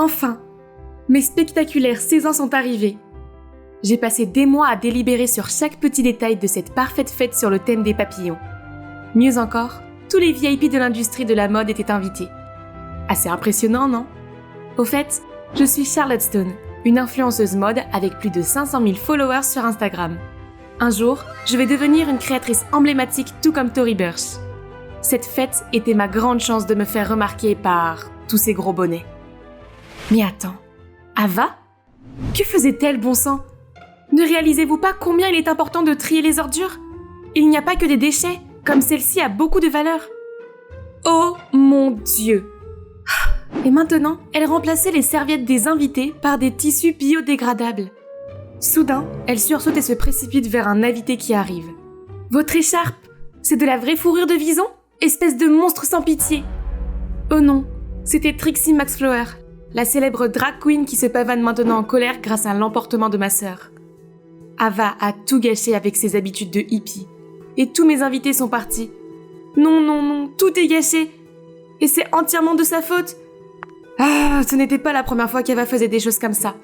Enfin, mes spectaculaires 16 ans sont arrivés. J'ai passé des mois à délibérer sur chaque petit détail de cette parfaite fête sur le thème des papillons. Mieux encore, tous les VIP de l'industrie de la mode étaient invités. Assez impressionnant, non? Au fait, je suis Charlotte Stone, une influenceuse mode avec plus de 500 000 followers sur Instagram. Un jour, je vais devenir une créatrice emblématique tout comme Tory Burch. Cette fête était ma grande chance de me faire remarquer par tous ces gros bonnets. Mais attends, Ava? Que faisait-elle, bon sang? Ne réalisez-vous pas combien il est important de trier les ordures? Il n'y a pas que des déchets, comme celle-ci a beaucoup de valeur. Oh mon Dieu! Et maintenant, elle remplaçait les serviettes des invités par des tissus biodégradables. Soudain, elle sursaute et se précipite vers un invité qui arrive. « Votre écharpe, c'est de la vraie fourrure de vison? Espèce de monstre sans pitié !» Oh non, c'était Trixie McFlower, la célèbre drag queen qui se pavane maintenant en colère grâce à l'emportement de ma sœur. Ava a tout gâché avec ses habitudes de hippie. Et tous mes invités sont partis. Non, tout est gâché. Et c'est entièrement de sa faute. Ah, ce n'était pas la première fois qu'Ava faisait des choses comme ça.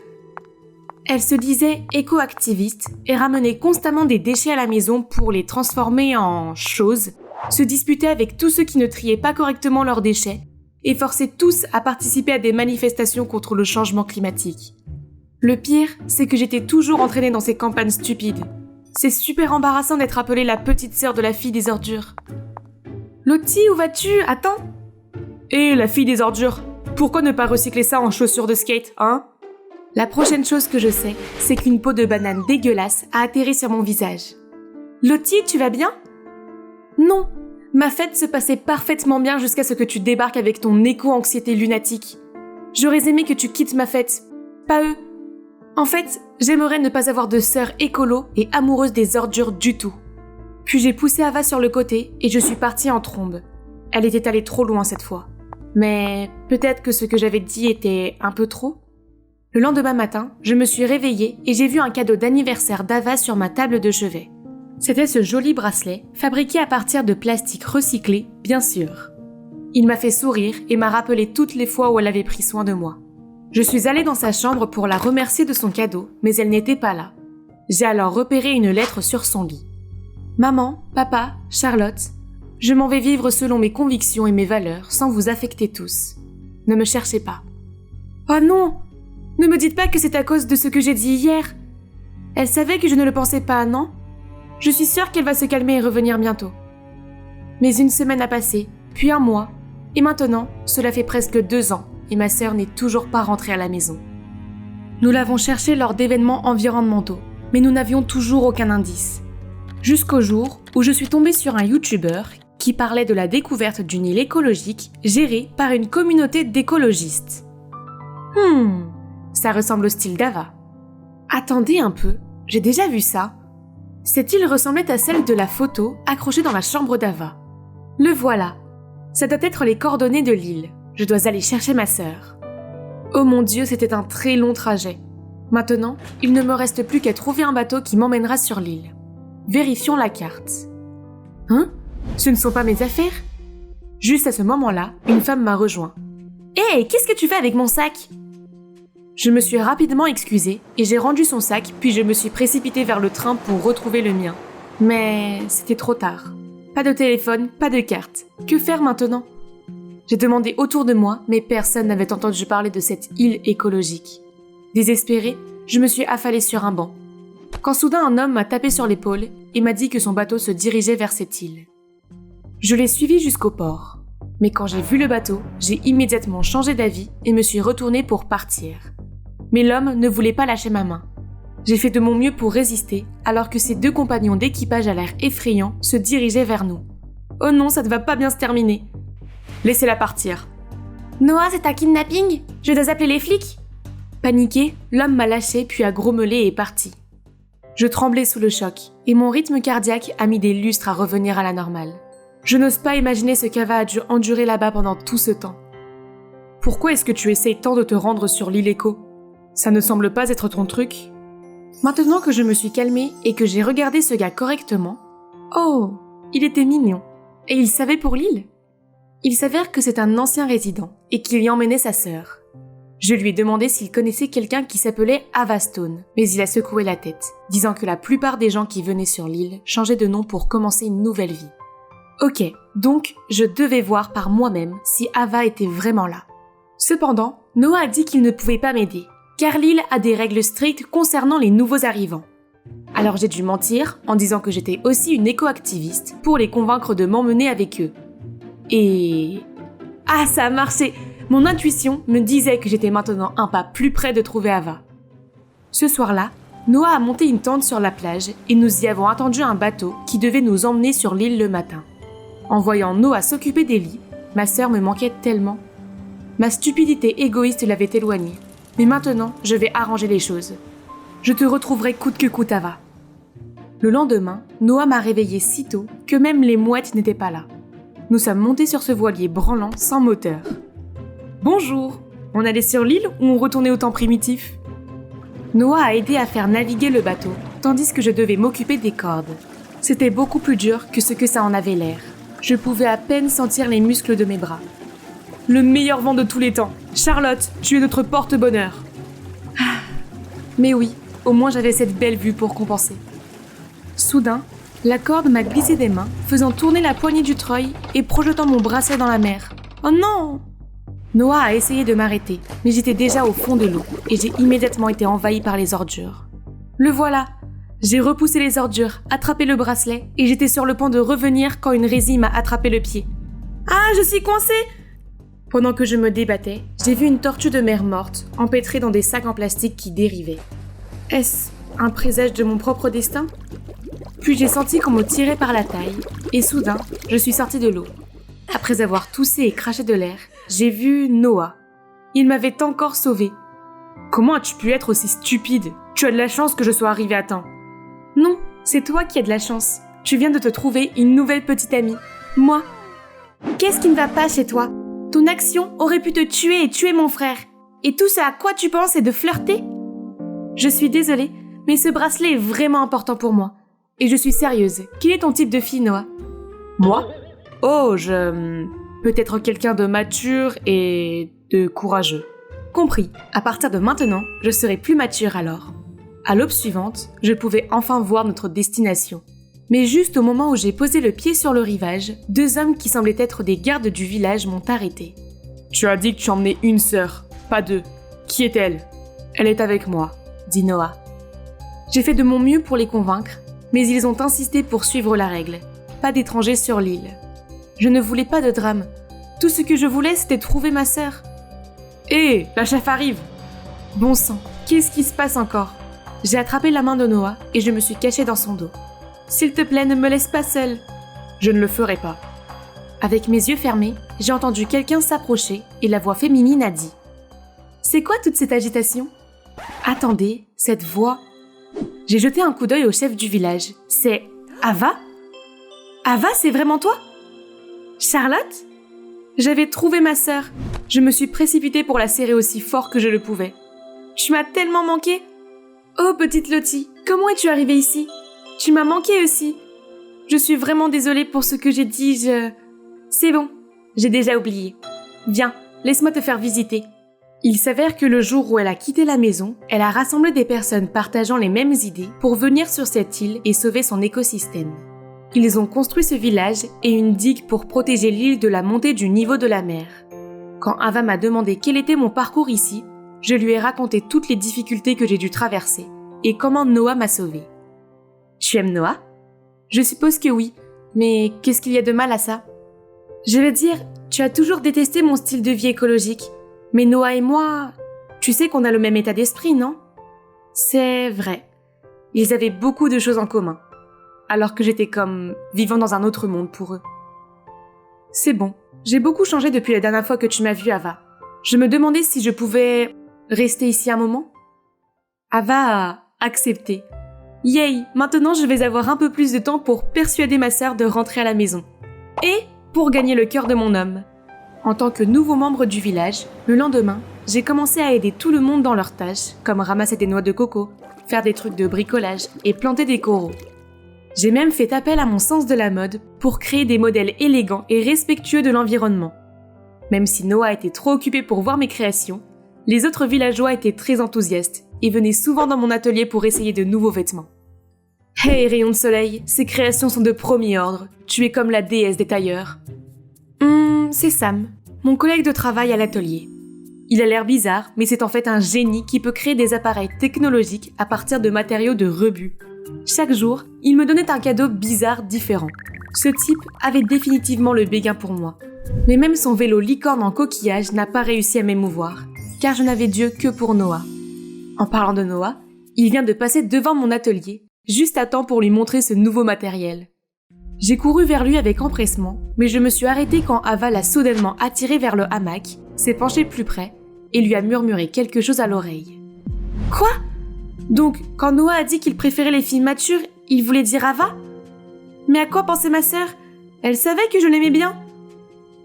Elle se disait éco-activiste et ramenait constamment des déchets à la maison pour les transformer en choses, se disputait avec tous ceux qui ne triaient pas correctement leurs déchets et forçait tous à participer à des manifestations contre le changement climatique. Le pire, c'est que j'étais toujours entraînée dans ces campagnes stupides. C'est super embarrassant d'être appelée la petite sœur de la fille des ordures. Lottie, où vas-tu? Attends! Hé, la fille des ordures, pourquoi ne pas recycler ça en chaussures de skate, hein? La prochaine chose que je sais, c'est qu'une peau de banane dégueulasse a atterri sur mon visage. Lottie, tu vas bien? Non, ma fête se passait parfaitement bien jusqu'à ce que tu débarques avec ton éco-anxiété lunatique. J'aurais aimé que tu quittes ma fête, pas eux. En fait, j'aimerais ne pas avoir de sœur écolo et amoureuse des ordures du tout. Puis j'ai poussé Ava sur le côté et je suis partie en trombe. Elle était allée trop loin cette fois. Mais peut-être que ce que j'avais dit était un peu trop. Le lendemain matin, je me suis réveillée et j'ai vu un cadeau d'anniversaire d'Ava sur ma table de chevet. C'était ce joli bracelet, fabriqué à partir de plastique recyclé, bien sûr. Il m'a fait sourire et m'a rappelé toutes les fois où elle avait pris soin de moi. Je suis allée dans sa chambre pour la remercier de son cadeau, mais elle n'était pas là. J'ai alors repéré une lettre sur son lit. « Maman, papa, Charlotte, je m'en vais vivre selon mes convictions et mes valeurs, sans vous affecter tous. Ne me cherchez pas. » Oh non! Ne me dites pas que c'est à cause de ce que j'ai dit hier. Elle savait que je ne le pensais pas, non? Je suis sûre qu'elle va se calmer et revenir bientôt. Mais une semaine a passé, puis un mois, et maintenant, cela fait presque 2 ans, et ma sœur n'est toujours pas rentrée à la maison. Nous l'avons cherchée lors d'événements environnementaux, mais nous n'avions toujours aucun indice. Jusqu'au jour où je suis tombée sur un YouTuber qui parlait de la découverte d'une île écologique gérée par une communauté d'écologistes. Ça ressemble au style d'Ava. Attendez un peu, j'ai déjà vu ça. Cette île ressemblait à celle de la photo accrochée dans la chambre d'Ava. Le voilà. Ça doit être les coordonnées de l'île. Je dois aller chercher ma sœur. Oh mon Dieu, c'était un très long trajet. Maintenant, il ne me reste plus qu'à trouver un bateau qui m'emmènera sur l'île. Vérifions la carte. Hein? Ce ne sont pas mes affaires? Juste à ce moment-là, une femme m'a rejoint. « Hé, qu'est-ce que tu fais avec mon sac ?» Je me suis rapidement excusée et j'ai rendu son sac, puis je me suis précipitée vers le train pour retrouver le mien. Mais c'était trop tard. Pas de téléphone, pas de carte. Que faire maintenant? J'ai demandé autour de moi, mais personne n'avait entendu parler de cette île écologique. Désespérée, je me suis affalée sur un banc. Quand soudain un homme m'a tapé sur l'épaule et m'a dit que son bateau se dirigeait vers cette île. Je l'ai suivi jusqu'au port. Mais quand j'ai vu le bateau, j'ai immédiatement changé d'avis et me suis retournée pour partir. Mais l'homme ne voulait pas lâcher ma main. J'ai fait de mon mieux pour résister, alors que ses 2 compagnons d'équipage à l'air effrayant se dirigeaient vers nous. Oh non, ça ne va pas bien se terminer. Laissez-la partir. Noah, c'est un kidnapping? Je dois appeler les flics? Paniqué, l'homme m'a lâché puis a grommelé et est parti. Je tremblais sous le choc, et mon rythme cardiaque a mis des lustres à revenir à la normale. Je n'ose pas imaginer ce qu'Ava a dû endurer là-bas pendant tout ce temps. Pourquoi est-ce que tu essayes tant de te rendre sur l'île Éco? Ça ne semble pas être ton truc. Maintenant que je me suis calmée et que j'ai regardé ce gars correctement, oh, il était mignon. Et il savait pour l'île. Il s'avère que c'est un ancien résident et qu'il y emmenait sa sœur. Je lui ai demandé s'il connaissait quelqu'un qui s'appelait Ava Stone, mais il a secoué la tête, disant que la plupart des gens qui venaient sur l'île changeaient de nom pour commencer une nouvelle vie. Ok, donc je devais voir par moi-même si Ava était vraiment là. Cependant, Noah a dit qu'il ne pouvait pas m'aider, car l'île a des règles strictes concernant les nouveaux arrivants. Alors j'ai dû mentir en disant que j'étais aussi une éco-activiste pour les convaincre de m'emmener avec eux. Et... Ah, ça a marché! Mon intuition me disait que j'étais maintenant un pas plus près de trouver Ava. Ce soir-là, Noah a monté une tente sur la plage et nous y avons attendu un bateau qui devait nous emmener sur l'île le matin. En voyant Noah s'occuper des lits, ma sœur me manquait tellement. Ma stupidité égoïste l'avait éloignée. Mais maintenant, je vais arranger les choses. Je te retrouverai coûte que coûte, Ava. Le lendemain, Noah m'a réveillée si tôt que même les mouettes n'étaient pas là. Nous sommes montés sur ce voilier branlant sans moteur. Bonjour, on allait sur l'île ou on retournait au temps primitif? Noah a aidé à faire naviguer le bateau, tandis que je devais m'occuper des cordes. C'était beaucoup plus dur que ce que ça en avait l'air. Je pouvais à peine sentir les muscles de mes bras. Le meilleur vent de tous les temps. Charlotte, tu es notre porte-bonheur. Mais oui, au moins j'avais cette belle vue pour compenser. Soudain, la corde m'a glissé des mains, faisant tourner la poignée du treuil et projetant mon bracelet dans la mer. Oh non! Noah a essayé de m'arrêter, mais j'étais déjà au fond de l'eau et j'ai immédiatement été envahie par les ordures. Le voilà! J'ai repoussé les ordures, attrapé le bracelet et j'étais sur le point de revenir quand une résille m'a attrapé le pied. Ah, je suis coincée! Pendant que je me débattais, j'ai vu une tortue de mer morte, empêtrée dans des sacs en plastique qui dérivaient. Est-ce un présage de mon propre destin? Puis j'ai senti qu'on me tirait par la taille, et soudain, je suis sortie de l'eau. Après avoir toussé et craché de l'air, j'ai vu Noah. Il m'avait encore sauvée. Comment as-tu pu être aussi stupide? Tu as de la chance que je sois arrivée à temps. Non, c'est toi qui as de la chance. Tu viens de te trouver une nouvelle petite amie. Moi. Qu'est-ce qui ne va pas chez toi? Ton action aurait pu te tuer et tuer mon frère. Et tout ce à quoi tu penses est de flirter? Je suis désolée, mais ce bracelet est vraiment important pour moi. Et je suis sérieuse. Quel est ton type de fille, Noah? Moi? Oh, peut-être quelqu'un de mature et de courageux. Compris. À partir de maintenant, je serai plus mature alors. À l'aube suivante, je pouvais enfin voir notre destination. Mais juste au moment où j'ai posé le pied sur le rivage, deux hommes qui semblaient être des gardes du village m'ont arrêté. Tu as dit que tu emmenais une sœur, pas deux. Qui est-elle? Elle est avec moi, dit Noah. J'ai fait de mon mieux pour les convaincre, mais ils ont insisté pour suivre la règle. Pas d'étrangers sur l'île. Je ne voulais pas de drame. Tout ce que je voulais, c'était trouver ma sœur. Hé, la chef arrive! Bon sang, qu'est-ce qui se passe encore? J'ai attrapé la main de Noah et je me suis cachée dans son dos. S'il te plaît, ne me laisse pas seule. Je ne le ferai pas. Avec mes yeux fermés, j'ai entendu quelqu'un s'approcher et la voix féminine a dit « C'est quoi toute cette agitation ?» Attendez, cette voix... J'ai jeté un coup d'œil au chef du village. C'est Ava? Ava, c'est vraiment toi? Charlotte? J'avais trouvé ma sœur. Je me suis précipitée pour la serrer aussi fort que je le pouvais. Tu m'as tellement manqué. Oh, petite Lottie, comment es-tu arrivée ici? Tu m'as manqué aussi. Je suis vraiment désolée pour ce que j'ai dit, C'est bon, j'ai déjà oublié. Viens, laisse-moi te faire visiter. Il s'avère que le jour où elle a quitté la maison, elle a rassemblé des personnes partageant les mêmes idées pour venir sur cette île et sauver son écosystème. Ils ont construit ce village et une digue pour protéger l'île de la montée du niveau de la mer. Quand Ava m'a demandé quel était mon parcours ici, je lui ai raconté toutes les difficultés que j'ai dû traverser et comment Noah m'a sauvée. Tu aimes Noah? Je suppose que oui, mais qu'est-ce qu'il y a de mal à ça? Je veux dire, tu as toujours détesté mon style de vie écologique, mais Noah et moi, tu sais qu'on a le même état d'esprit, non? C'est vrai. Ils avaient beaucoup de choses en commun, alors que j'étais comme vivant dans un autre monde pour eux. C'est bon, j'ai beaucoup changé depuis la dernière fois que tu m'as vue, Ava. Je me demandais si je pouvais rester ici un moment. Ava a accepté. Yay, maintenant je vais avoir un peu plus de temps pour persuader ma sœur de rentrer à la maison. Et pour gagner le cœur de mon homme. En tant que nouveau membre du village, le lendemain, j'ai commencé à aider tout le monde dans leurs tâches, comme ramasser des noix de coco, faire des trucs de bricolage et planter des coraux. J'ai même fait appel à mon sens de la mode pour créer des modèles élégants et respectueux de l'environnement. Même si Noah était trop occupé pour voir mes créations, Les autres villageois étaient très enthousiastes et venaient souvent dans mon atelier pour essayer de nouveaux vêtements. « Hey, rayon de soleil, ces créations sont de premier ordre. Tu es comme la déesse des tailleurs. » C'est Sam, mon collègue de travail à l'atelier. Il a l'air bizarre, mais c'est en fait un génie qui peut créer des appareils technologiques à partir de matériaux de rebut. Chaque jour, il me donnait un cadeau bizarre différent. Ce type avait définitivement le béguin pour moi. Mais même son vélo licorne en coquillage n'a pas réussi à m'émouvoir, car je n'avais d'yeux que pour Noah. En parlant de Noah, il vient de passer devant mon atelier, juste à temps pour lui montrer ce nouveau matériel. J'ai couru vers lui avec empressement, mais je me suis arrêtée quand Ava l'a soudainement attiré vers le hamac, s'est penché plus près et lui a murmuré quelque chose à l'oreille. Quoi ? Donc, quand Noah a dit qu'il préférait les filles matures, il voulait dire Ava ? Mais à quoi pensait ma sœur ? Elle savait que je l'aimais bien ?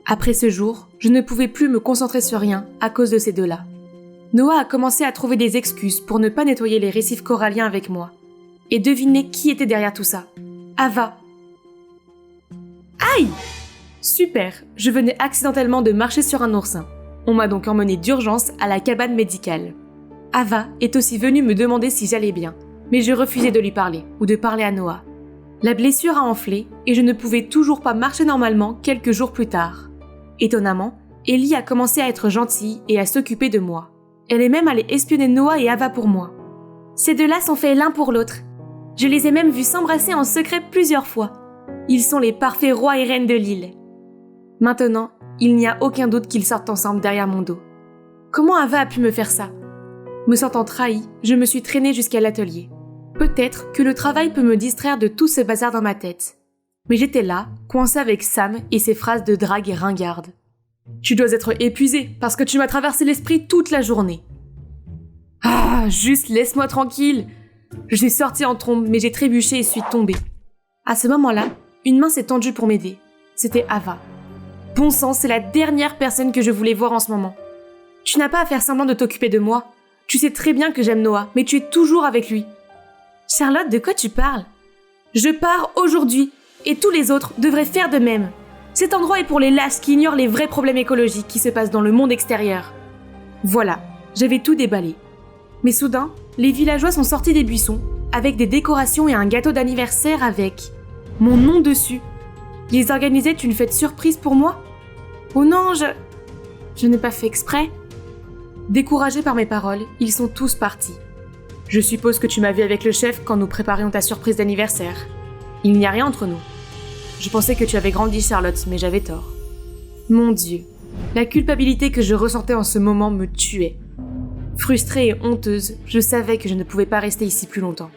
Après ce jour, je ne pouvais plus me concentrer sur rien à cause de ces deux-là. Noah a commencé à trouver des excuses pour ne pas nettoyer les récifs coralliens avec moi. Et devinez qui était derrière tout ça ? Ava. Aïe ! Super, je venais accidentellement de marcher sur un oursin. On m'a donc emmené d'urgence à la cabane médicale. Ava est aussi venue me demander si j'allais bien, mais je refusais de lui parler ou de parler à Noah. La blessure a enflé et je ne pouvais toujours pas marcher normalement quelques jours plus tard. Étonnamment, Ellie a commencé à être gentille et à s'occuper de moi. Elle est même allée espionner Noah et Ava pour moi. Ces deux-là sont faits l'un pour l'autre. Je les ai même vus s'embrasser en secret plusieurs fois. Ils sont les parfaits rois et reines de l'île. Maintenant, il n'y a aucun doute qu'ils sortent ensemble derrière mon dos. Comment Ava a pu me faire ça ? Me sentant trahie, je me suis traînée jusqu'à l'atelier. Peut-être que le travail peut me distraire de tout ce bazar dans ma tête. Mais j'étais là, coincée avec Sam et ses phrases de drague et ringarde. Tu dois être épuisée parce que tu m'as traversé l'esprit toute la journée. Ah, juste laisse-moi tranquille. Je suis sortie en trombe, mais j'ai trébuché et suis tombée. À ce moment-là, une main s'est tendue pour m'aider. C'était Ava. Bon sang, c'est la dernière personne que je voulais voir en ce moment. Tu n'as pas à faire semblant de t'occuper de moi. Tu sais très bien que j'aime Noah, mais tu es toujours avec lui. Charlotte, de quoi tu parles ? Je pars aujourd'hui, et tous les autres devraient faire de même. Cet endroit est pour les lâches qui ignorent les vrais problèmes écologiques qui se passent dans le monde extérieur. Voilà, j'avais tout déballé. Mais soudain, les villageois sont sortis des buissons, avec des décorations et un gâteau d'anniversaire avec mon nom dessus. Ils organisaient une fête surprise pour moi ? Oh non, je n'ai pas fait exprès. Découragés par mes paroles, ils sont tous partis. Je suppose que tu m'as vu avec le chef quand nous préparions ta surprise d'anniversaire. Il n'y a rien entre nous. Je pensais que tu avais grandi, Charlotte, mais j'avais tort. Mon Dieu, la culpabilité que je ressentais en ce moment me tuait. Frustrée et honteuse, je savais que je ne pouvais pas rester ici plus longtemps.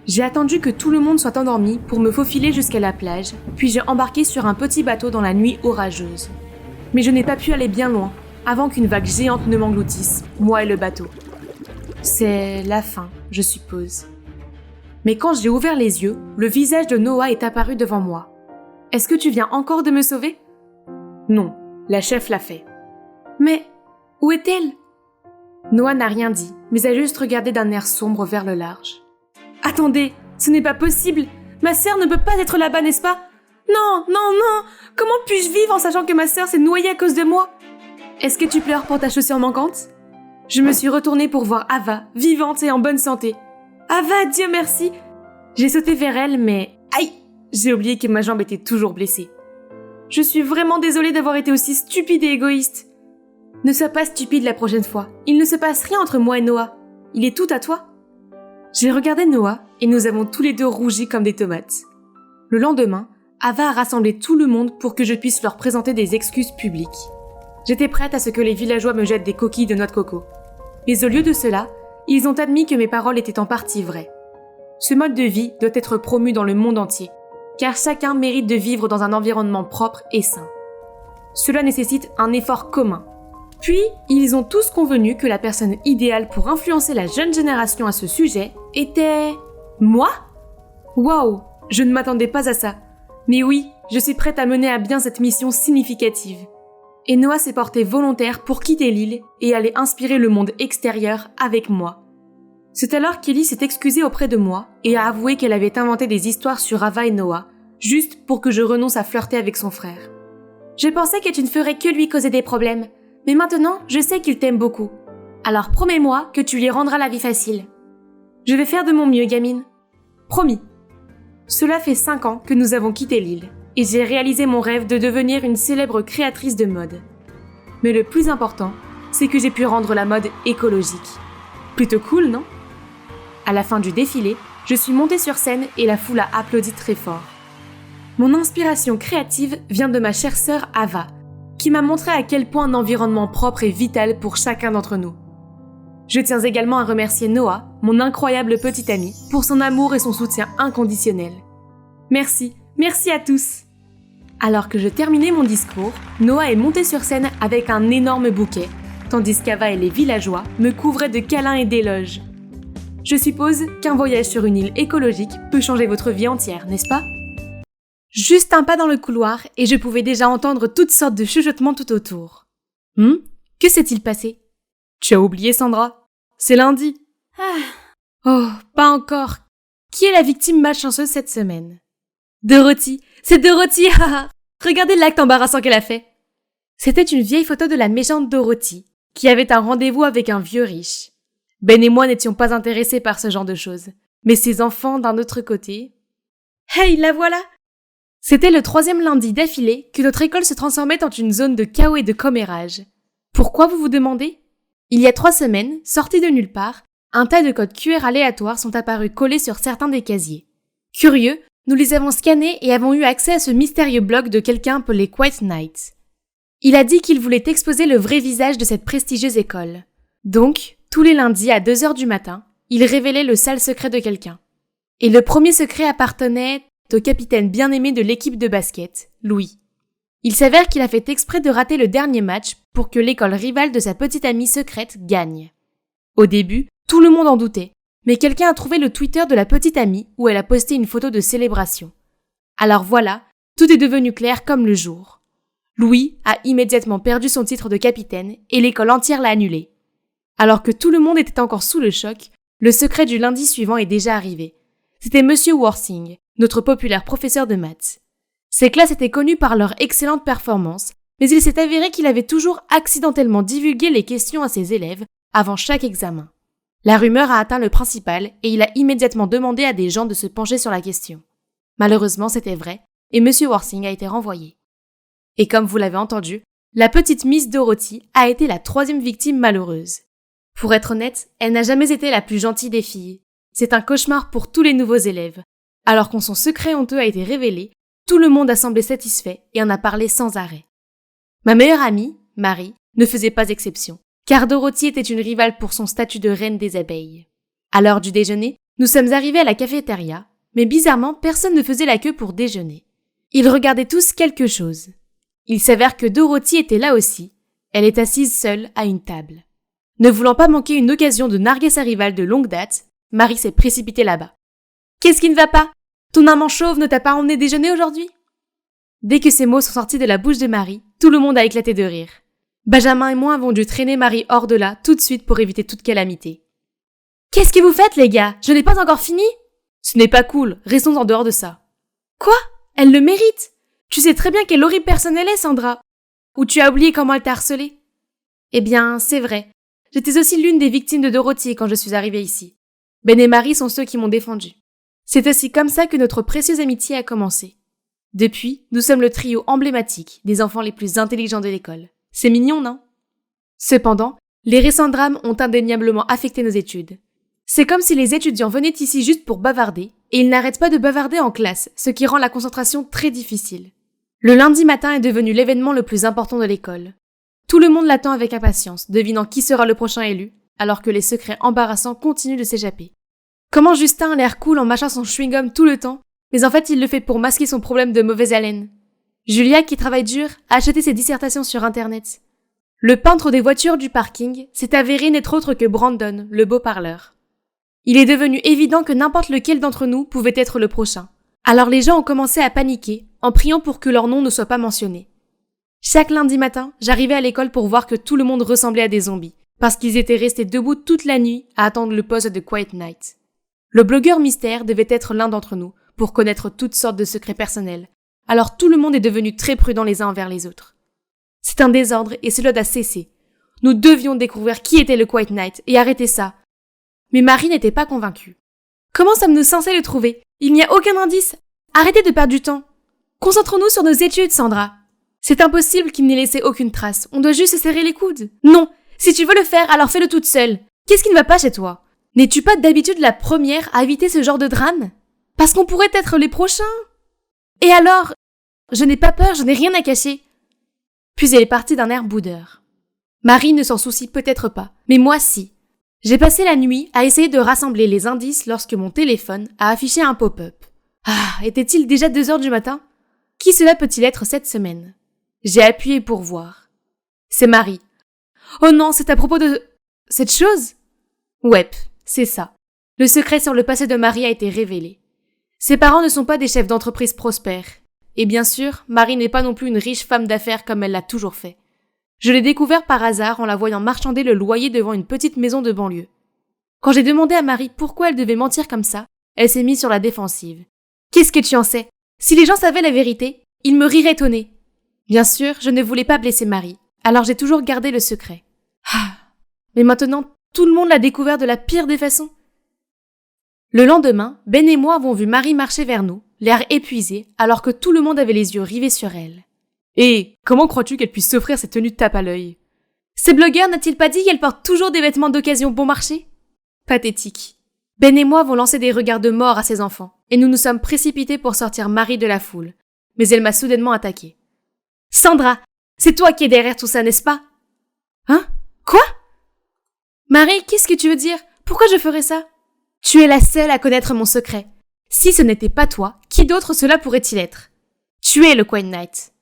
J'ai attendu que tout le monde soit endormi pour me faufiler jusqu'à la plage, puis j'ai embarqué sur un petit bateau dans la nuit orageuse. Mais je n'ai pas pu aller bien loin, avant qu'une vague géante ne m'engloutisse, moi et le bateau. C'est la fin, je suppose. Mais quand j'ai ouvert les yeux, le visage de Noah est apparu devant moi. « Est-ce que tu viens encore de me sauver ?» Non, la chef l'a fait. « Mais où est-elle ?» Noah n'a rien dit, mais a juste regardé d'un air sombre vers le large. « Attendez, ce n'est pas possible. Ma sœur ne peut pas être là-bas, n'est-ce pas ? Non, non, non. Comment puis-je vivre en sachant que ma sœur s'est noyée à cause de moi ? Est-ce que tu pleures pour ta chaussure manquante ? » Je me suis retournée pour voir Ava, vivante et en bonne santé. « Ava, Dieu merci !» J'ai sauté vers elle, mais... Aïe ! J'ai oublié que ma jambe était toujours blessée. Je suis vraiment désolée d'avoir été aussi stupide et égoïste. Ne sois pas stupide la prochaine fois. Il ne se passe rien entre moi et Noah. Il est tout à toi. J'ai regardé Noah et nous avons tous les deux rougi comme des tomates. Le lendemain, Ava a rassemblé tout le monde pour que je puisse leur présenter des excuses publiques. J'étais prête à ce que les villageois me jettent des coquilles de noix de coco. Mais au lieu de cela, ils ont admis que mes paroles étaient en partie vraies. Ce mode de vie doit être promu dans le monde entier, car chacun mérite de vivre dans un environnement propre et sain. Cela nécessite un effort commun. Puis, ils ont tous convenu que la personne idéale pour influencer la jeune génération à ce sujet était... moi ? Waouh, je ne m'attendais pas à ça. Mais oui, je suis prête à mener à bien cette mission significative. Et Noah s'est porté volontaire pour quitter l'île et aller inspirer le monde extérieur avec moi. C'est alors qu'Ellie s'est excusée auprès de moi et a avoué qu'elle avait inventé des histoires sur Ava et Noah, juste pour que je renonce à flirter avec son frère. Je pensais que tu ne ferais que lui causer des problèmes, mais maintenant je sais qu'il t'aime beaucoup. Alors promets-moi que tu lui rendras la vie facile. Je vais faire de mon mieux, gamine. Promis. Cela fait 5 ans que nous avons quitté l'île et j'ai réalisé mon rêve de devenir une célèbre créatrice de mode. Mais le plus important, c'est que j'ai pu rendre la mode écologique. Plutôt cool, non? À la fin du défilé, je suis montée sur scène et la foule a applaudi très fort. Mon inspiration créative vient de ma chère sœur Ava, qui m'a montré à quel point un environnement propre est vital pour chacun d'entre nous. Je tiens également à remercier Noah, mon incroyable petit ami, pour son amour et son soutien inconditionnel. Merci à tous! Alors que je terminais mon discours, Noah est monté sur scène avec un énorme bouquet, tandis qu'Ava et les villageois me couvraient de câlins et d'éloges. Je suppose qu'un voyage sur une île écologique peut changer votre vie entière, n'est-ce pas? Juste un pas dans le couloir et je pouvais déjà entendre toutes sortes de chuchotements tout autour. Que s'est-il passé? Tu as oublié, Sandra? C'est lundi. Oh, pas encore. Qui est la victime malchanceuse cette semaine? Dorothy. C'est Dorothy. Regardez l'acte embarrassant qu'elle a fait. C'était une vieille photo de la méchante Dorothy, qui avait un rendez-vous avec un vieux riche. Ben et moi n'étions pas intéressés par ce genre de choses. Mais ses enfants, d'un autre côté... Hey, la voilà! C'était le 3e lundi d'affilée que notre école se transformait en une zone de chaos et de commérage. Pourquoi, vous vous demandez? Il y a 3 semaines, sortis de nulle part, un tas de codes QR aléatoires sont apparus collés sur certains des casiers. Curieux, nous les avons scannés et avons eu accès à ce mystérieux blog de quelqu'un appelé Quiet Knight. Il a dit qu'il voulait exposer le vrai visage de cette prestigieuse école. Donc, tous les lundis à 2h du matin, il révélait le sale secret de quelqu'un. Et le premier secret appartenait au capitaine bien-aimé de l'équipe de basket, Louis. Il s'avère qu'il a fait exprès de rater le dernier match pour que l'école rivale de sa petite amie secrète gagne. Au début, tout le monde en doutait, mais quelqu'un a trouvé le Twitter de la petite amie où elle a posté une photo de célébration. Alors voilà, tout est devenu clair comme le jour. Louis a immédiatement perdu son titre de capitaine et l'école entière l'a annulé. Alors que tout le monde était encore sous le choc, le secret du lundi suivant est déjà arrivé. C'était Monsieur Worsing, notre populaire professeur de maths. Ses classes étaient connues par leur excellente performance, mais il s'est avéré qu'il avait toujours accidentellement divulgué les questions à ses élèves avant chaque examen. La rumeur a atteint le principal et il a immédiatement demandé à des gens de se pencher sur la question. Malheureusement, c'était vrai, et Monsieur Worsing a été renvoyé. Et comme vous l'avez entendu, la petite Miss Dorothy a été la 3e victime malheureuse. Pour être honnête, elle n'a jamais été la plus gentille des filles. C'est un cauchemar pour tous les nouveaux élèves. Alors quand son secret honteux a été révélé, tout le monde a semblé satisfait et en a parlé sans arrêt. Ma meilleure amie, Marie, ne faisait pas exception, car Dorothy était une rivale pour son statut de reine des abeilles. À l'heure du déjeuner, nous sommes arrivés à la cafétéria, mais bizarrement, personne ne faisait la queue pour déjeuner. Ils regardaient tous quelque chose. Il s'avère que Dorothy était là aussi. Elle est assise seule à une table. Ne voulant pas manquer une occasion de narguer sa rivale de longue date, Marie s'est précipitée là-bas. « Qu'est-ce qui ne va pas? Ton amant chauve ne t'a pas emmené déjeuner aujourd'hui ?» Dès que ces mots sont sortis de la bouche de Marie, tout le monde a éclaté de rire. Benjamin et moi avons dû traîner Marie hors de là tout de suite pour éviter toute calamité. « Qu'est-ce que vous faites, les gars? Je n'ai pas encore fini ?»« Ce n'est pas cool, restons en dehors de ça. »« Quoi? Elle le mérite? Tu sais très bien quelle horrible personne elle est, Sandra. Ou tu as oublié comment elle t'a harcelée? » Eh bien, c'est vrai. J'étais aussi l'une des victimes de Dorothy quand je suis arrivée ici. Ben et Marie sont ceux qui m'ont défendue. C'est aussi comme ça que notre précieuse amitié a commencé. Depuis, nous sommes le trio emblématique des enfants les plus intelligents de l'école. C'est mignon, non? Cependant, les récents drames ont indéniablement affecté nos études. C'est comme si les étudiants venaient ici juste pour bavarder, et ils n'arrêtent pas de bavarder en classe, ce qui rend la concentration très difficile. Le lundi matin est devenu l'événement le plus important de l'école. Tout le monde l'attend avec impatience, devinant qui sera le prochain élu, alors que les secrets embarrassants continuent de s'échapper. Comment Justin a l'air cool en mâchant son chewing-gum tout le temps, mais en fait il le fait pour masquer son problème de mauvaise haleine. Julia, qui travaille dur, a acheté ses dissertations sur Internet. Le peintre des voitures du parking s'est avéré n'être autre que Brandon, le beau parleur. Il est devenu évident que n'importe lequel d'entre nous pouvait être le prochain. Alors les gens ont commencé à paniquer, en priant pour que leur nom ne soit pas mentionné. Chaque lundi matin, j'arrivais à l'école pour voir que tout le monde ressemblait à des zombies, parce qu'ils étaient restés debout toute la nuit à attendre le poste de Quiet Knight. Le blogueur mystère devait être l'un d'entre nous, pour connaître toutes sortes de secrets personnels. Alors tout le monde est devenu très prudent les uns envers les autres. C'est un désordre et cela doit cesser. Nous devions découvrir qui était le Quiet Knight et arrêter ça. Mais Marie n'était pas convaincue. Comment sommes-nous censés le trouver? Il n'y a aucun indice. Arrêtez de perdre du temps. Concentrons-nous sur nos études, Sandra. C'est impossible qu'il n'ait laissé aucune trace. On doit juste se serrer les coudes. Non, si tu veux le faire, alors fais-le toute seule. Qu'est-ce qui ne va pas chez toi? N'es-tu pas d'habitude la première à éviter ce genre de drame? Parce qu'on pourrait être les prochains. Et alors? Je n'ai pas peur, je n'ai rien à cacher. Puis elle est partie d'un air boudeur. Marie ne s'en soucie peut-être pas, mais moi si. J'ai passé la nuit à essayer de rassembler les indices lorsque mon téléphone a affiché un pop-up. Ah, était-il déjà 2 heures du matin? Qui cela peut-il être cette semaine? J'ai appuyé pour voir. C'est Marie. Oh non, c'est à propos de... cette chose? Ouais, c'est ça. Le secret sur le passé de Marie a été révélé. Ses parents ne sont pas des chefs d'entreprise prospères. Et bien sûr, Marie n'est pas non plus une riche femme d'affaires comme elle l'a toujours fait. Je l'ai découvert par hasard en la voyant marchander le loyer devant une petite maison de banlieue. Quand j'ai demandé à Marie pourquoi elle devait mentir comme ça, elle s'est mise sur la défensive. Qu'est-ce que tu en sais? Si les gens savaient la vérité, ils me riraient au nez. Bien sûr, je ne voulais pas blesser Marie, alors j'ai toujours gardé le secret. Ah, mais maintenant, tout le monde l'a découvert de la pire des façons. Le lendemain, Ben et moi avons vu Marie marcher vers nous, l'air épuisé, alors que tout le monde avait les yeux rivés sur elle. Et comment crois-tu qu'elle puisse s'offrir cette tenue de tape à l'œil? Ces blogueurs n'a-t-il pas dit qu'elle porte toujours des vêtements d'occasion bon marché? Pathétique. Ben et moi avons lancé des regards de mort à ses enfants, et nous nous sommes précipités pour sortir Marie de la foule. Mais elle m'a soudainement attaquée. Sandra, c'est toi qui es derrière tout ça, n'est-ce pas? Hein? Quoi? Marie, qu'est-ce que tu veux dire? Pourquoi je ferais ça? Tu es la seule à connaître mon secret. Si ce n'était pas toi, qui d'autre cela pourrait-il être? Tu es le Quiet Knight.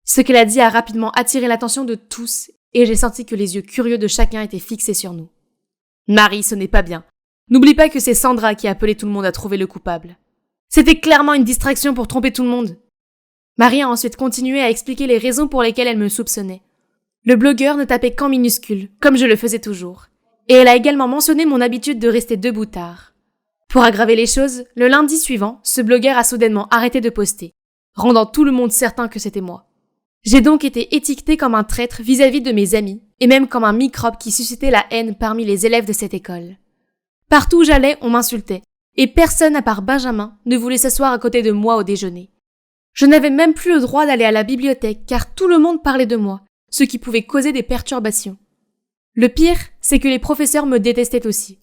Ce qu'elle a dit a rapidement attiré l'attention de tous, et j'ai senti que les yeux curieux de chacun étaient fixés sur nous. Marie, ce n'est pas bien. N'oublie pas que c'est Sandra qui a appelé tout le monde à trouver le coupable. C'était clairement une distraction pour tromper tout le monde. Marie a ensuite continué à expliquer les raisons pour lesquelles elle me soupçonnait. Le blogueur ne tapait qu'en minuscules, comme je le faisais toujours. Et elle a également mentionné mon habitude de rester debout tard. Pour aggraver les choses, le lundi suivant, ce blogueur a soudainement arrêté de poster, rendant tout le monde certain que c'était moi. J'ai donc été étiquetée comme un traître vis-à-vis de mes amis, et même comme un microbe qui suscitait la haine parmi les élèves de cette école. Partout où j'allais, on m'insultait, et personne à part Benjamin ne voulait s'asseoir à côté de moi au déjeuner. Je n'avais même plus le droit d'aller à la bibliothèque car tout le monde parlait de moi, ce qui pouvait causer des perturbations. Le pire, c'est que les professeurs me détestaient aussi.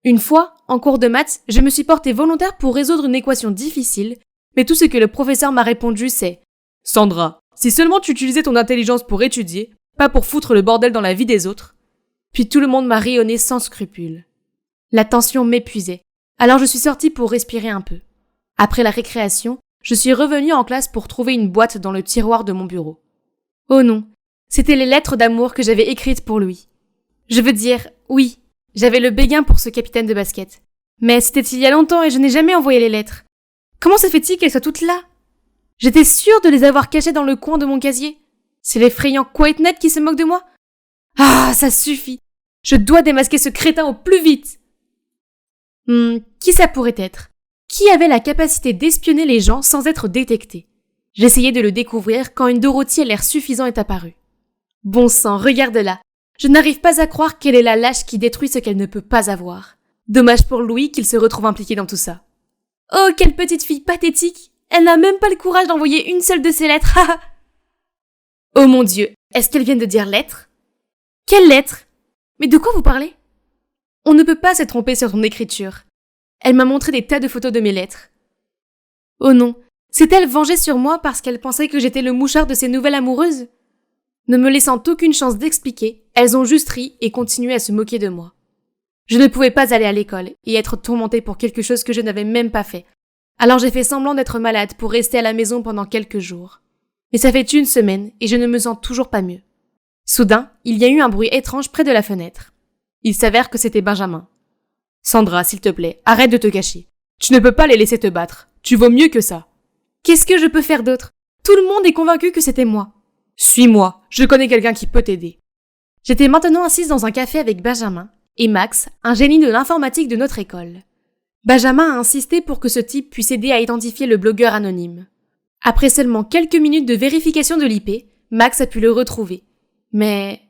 Une fois, en cours de maths, je me suis portée volontaire pour résoudre une équation difficile, mais tout ce que le professeur m'a répondu c'est « Sandra, si seulement tu utilisais ton intelligence pour étudier, pas pour foutre le bordel dans la vie des autres. » Puis tout le monde m'a rayonné sans scrupule. La tension m'épuisait, alors je suis sortie pour respirer un peu. Après la récréation, je suis revenue en classe pour trouver une boîte dans le tiroir de mon bureau. Oh non, c'était les lettres d'amour que j'avais écrites pour lui. Je veux dire, oui, j'avais le béguin pour ce capitaine de basket. Mais c'était il y a longtemps et je n'ai jamais envoyé les lettres. Comment se fait-il qu'elles soient toutes là? J'étais sûre de les avoir cachées dans le coin de mon casier. C'est l'effrayant Quiet Knight qui se moque de moi? Ah, ça suffit. Je dois démasquer ce crétin au plus vite. Qui ça pourrait être? Qui avait la capacité d'espionner les gens sans être détecté? J'essayais de le découvrir quand une Dorothy à l'air suffisant est apparue. Bon sang, regarde-la. Je n'arrive pas à croire qu'elle est la lâche qui détruit ce qu'elle ne peut pas avoir. Dommage pour Louis qu'il se retrouve impliqué dans tout ça. Oh, quelle petite fille pathétique! Elle n'a même pas le courage d'envoyer une seule de ses lettres. Oh mon Dieu, est-ce qu'elle vient de dire lettres? Quelle lettre? Mais de quoi vous parlez? On ne peut pas se tromper sur son écriture. Elle m'a montré des tas de photos de mes lettres. Oh non, s'est-elle vengée sur moi parce qu'elle pensait que j'étais le mouchard de ses nouvelles amoureuses? Ne me laissant aucune chance d'expliquer, elles ont juste ri et continué à se moquer de moi. Je ne pouvais pas aller à l'école et être tourmentée pour quelque chose que je n'avais même pas fait. Alors j'ai fait semblant d'être malade pour rester à la maison pendant quelques jours. Mais ça fait 1 semaine et je ne me sens toujours pas mieux. Soudain, il y a eu un bruit étrange près de la fenêtre. Il s'avère que c'était Benjamin. « Sandra, s'il te plaît, arrête de te cacher. Tu ne peux pas les laisser te battre. Tu vaux mieux que ça. » Qu'est-ce que je peux faire d'autre? Tout le monde est convaincu que c'était moi. Suis-moi, je connais quelqu'un qui peut t'aider. J'étais maintenant assise dans un café avec Benjamin et Max, un génie de l'informatique de notre école. Benjamin a insisté pour que ce type puisse aider à identifier le blogueur anonyme. Après seulement quelques minutes de vérification de l'IP, Max a pu le retrouver. Mais...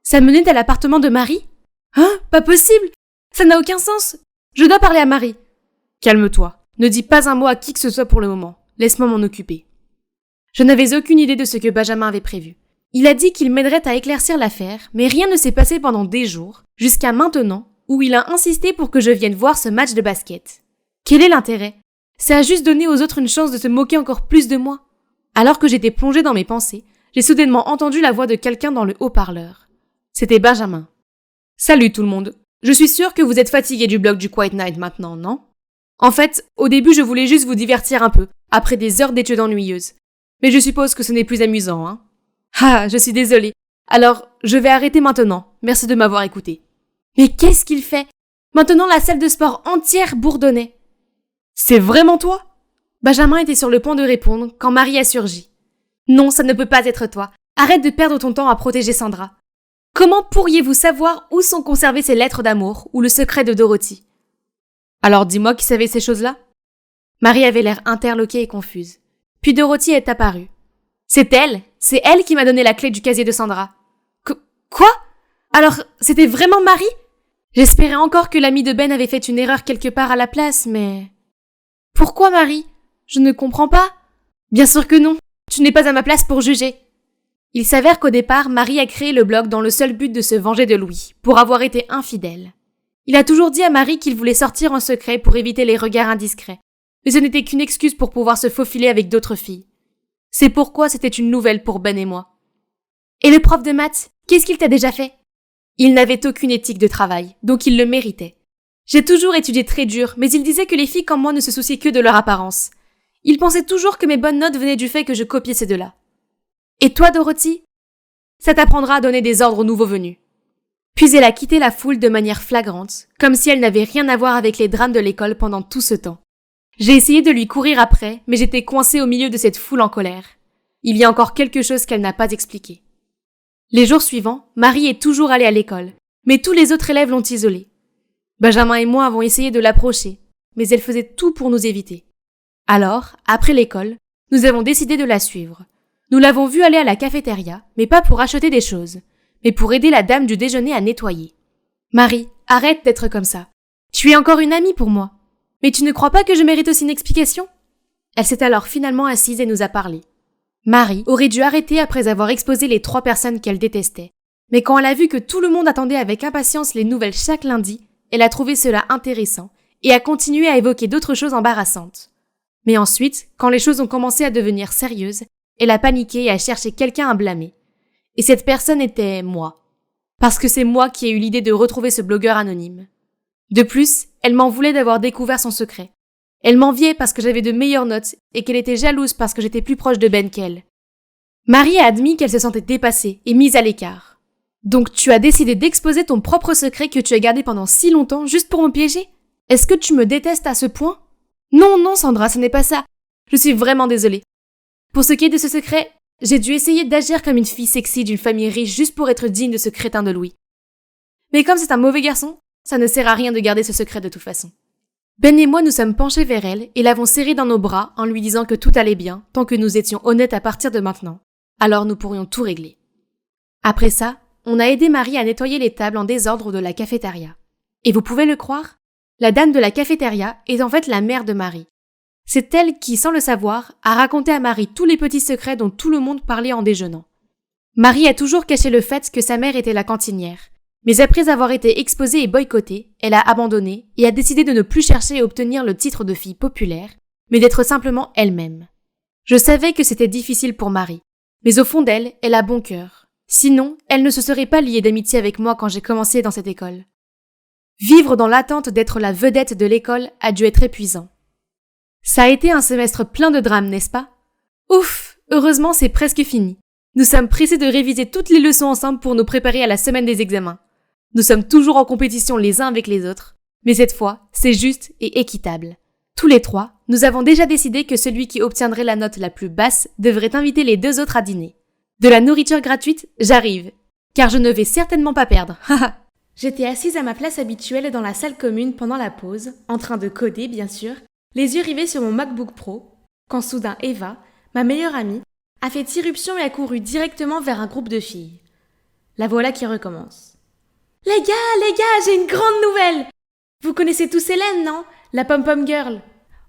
Ça menait à l'appartement de Marie? Hein? Pas possible! Ça n'a aucun sens! Je dois parler à Marie. Calme-toi. Ne dis pas un mot à qui que ce soit pour le moment. Laisse-moi m'en occuper. Je n'avais aucune idée de ce que Benjamin avait prévu. Il a dit qu'il m'aiderait à éclaircir l'affaire, mais rien ne s'est passé pendant des jours, jusqu'à maintenant, où il a insisté pour que je vienne voir ce match de basket. Quel est l'intérêt? Ça a juste donné aux autres une chance de se moquer encore plus de moi. Alors que j'étais plongée dans mes pensées, j'ai soudainement entendu la voix de quelqu'un dans le haut-parleur. C'était Benjamin. Salut tout le monde. Je suis sûre que vous êtes fatigués du blog du Quiet Night maintenant, non? En fait, au début je voulais juste vous divertir un peu, après des heures d'études ennuyeuses. Mais je suppose que ce n'est plus amusant, hein? Ah, je suis désolée. Alors, je vais arrêter maintenant. Merci de m'avoir écouté. Mais qu'est-ce qu'il fait? Maintenant la salle de sport entière bourdonnait. C'est vraiment toi? Benjamin était sur le point de répondre quand Marie a surgi. Non, ça ne peut pas être toi. Arrête de perdre ton temps à protéger Sandra. Comment pourriez-vous savoir où sont conservées ces lettres d'amour ou le secret de Dorothy? Alors dis-moi qui savait ces choses-là? Marie avait l'air interloquée et confuse. Puis Dorothy est apparue. C'est elle qui m'a donné la clé du casier de Sandra. Quoi? Alors, c'était vraiment Marie? J'espérais encore que l'ami de Ben avait fait une erreur quelque part à la place, mais... Pourquoi Marie? Je ne comprends pas. Bien sûr que non. Tu n'es pas à ma place pour juger. Il s'avère qu'au départ, Marie a créé le blog dans le seul but de se venger de Louis, pour avoir été infidèle. Il a toujours dit à Marie qu'il voulait sortir en secret pour éviter les regards indiscrets, mais ce n'était qu'une excuse pour pouvoir se faufiler avec d'autres filles. C'est pourquoi c'était une nouvelle pour Ben et moi. Et le prof de maths, qu'est-ce qu'il t'a déjà fait? Il n'avait aucune éthique de travail, donc il le méritait. J'ai toujours étudié très dur, mais il disait que les filles comme moi ne se souciaient que de leur apparence. Il pensait toujours que mes bonnes notes venaient du fait que je copiais ces deux-là. Et toi, Dorothy? Ça t'apprendra à donner des ordres aux nouveaux venus. Puis elle a quitté la foule de manière flagrante, comme si elle n'avait rien à voir avec les drames de l'école pendant tout ce temps. J'ai essayé de lui courir après, mais j'étais coincée au milieu de cette foule en colère. Il y a encore quelque chose qu'elle n'a pas expliqué. Les jours suivants, Marie est toujours allée à l'école, mais tous les autres élèves l'ont isolée. Benjamin et moi avons essayé de l'approcher, mais elle faisait tout pour nous éviter. Alors, après l'école, nous avons décidé de la suivre. Nous l'avons vue aller à la cafétéria, mais pas pour acheter des choses, mais pour aider la dame du déjeuner à nettoyer. Marie, arrête d'être comme ça. Tu es encore une amie pour moi. Mais tu ne crois pas que je mérite aussi une explication? Elle s'est alors finalement assise et nous a parlé. Marie aurait dû arrêter après avoir exposé les 3 personnes qu'elle détestait. Mais quand elle a vu que tout le monde attendait avec impatience les nouvelles chaque lundi, elle a trouvé cela intéressant et a continué à évoquer d'autres choses embarrassantes. Mais ensuite, quand les choses ont commencé à devenir sérieuses, elle a paniqué et a cherché quelqu'un à blâmer. Et cette personne était moi. Parce que c'est moi qui ai eu l'idée de retrouver ce blogueur anonyme. De plus, elle m'en voulait d'avoir découvert son secret. Elle m'enviait parce que j'avais de meilleures notes et qu'elle était jalouse parce que j'étais plus proche de Ben qu'elle. Marie a admis qu'elle se sentait dépassée et mise à l'écart. Donc tu as décidé d'exposer ton propre secret que tu as gardé pendant si longtemps juste pour me piéger? Est-ce que tu me détestes à ce point? Non, Sandra, ce n'est pas ça. Je suis vraiment désolée. Pour ce qui est de ce secret, j'ai dû essayer d'agir comme une fille sexy d'une famille riche juste pour être digne de ce crétin de Louis. Mais comme c'est un mauvais garçon, ça ne sert à rien de garder ce secret de toute façon. Ben et moi nous sommes penchés vers elle et l'avons serrée dans nos bras en lui disant que tout allait bien tant que nous étions honnêtes à partir de maintenant. Alors nous pourrions tout régler. Après ça, on a aidé Marie à nettoyer les tables en désordre de la cafétéria. Et vous pouvez le croire, la dame de la cafétéria est en fait la mère de Marie. C'est elle qui, sans le savoir, a raconté à Marie tous les petits secrets dont tout le monde parlait en déjeunant. Marie a toujours caché le fait que sa mère était la cantinière. Mais après avoir été exposée et boycottée, elle a abandonné et a décidé de ne plus chercher à obtenir le titre de fille populaire, mais d'être simplement elle-même. Je savais que c'était difficile pour Marie, mais au fond d'elle, elle a bon cœur. Sinon, elle ne se serait pas liée d'amitié avec moi quand j'ai commencé dans cette école. Vivre dans l'attente d'être la vedette de l'école a dû être épuisant. Ça a été un semestre plein de drames, n'est-ce pas? Ouf, heureusement c'est presque fini. Nous sommes pressés de réviser toutes les leçons ensemble pour nous préparer à la semaine des examens. Nous sommes toujours en compétition les uns avec les autres, mais cette fois, c'est juste et équitable. Tous les 3, nous avons déjà décidé que celui qui obtiendrait la note la plus basse devrait inviter les 2 autres à dîner. De la nourriture gratuite, j'arrive, car je ne vais certainement pas perdre. J'étais assise à ma place habituelle dans la salle commune pendant la pause, en train de coder bien sûr, les yeux rivés sur mon MacBook Pro, quand soudain Eva, ma meilleure amie, a fait irruption et a couru directement vers un groupe de filles. La voilà qui recommence. Les gars, j'ai une grande nouvelle! Vous connaissez tous Hélène, non? La pom-pom girl.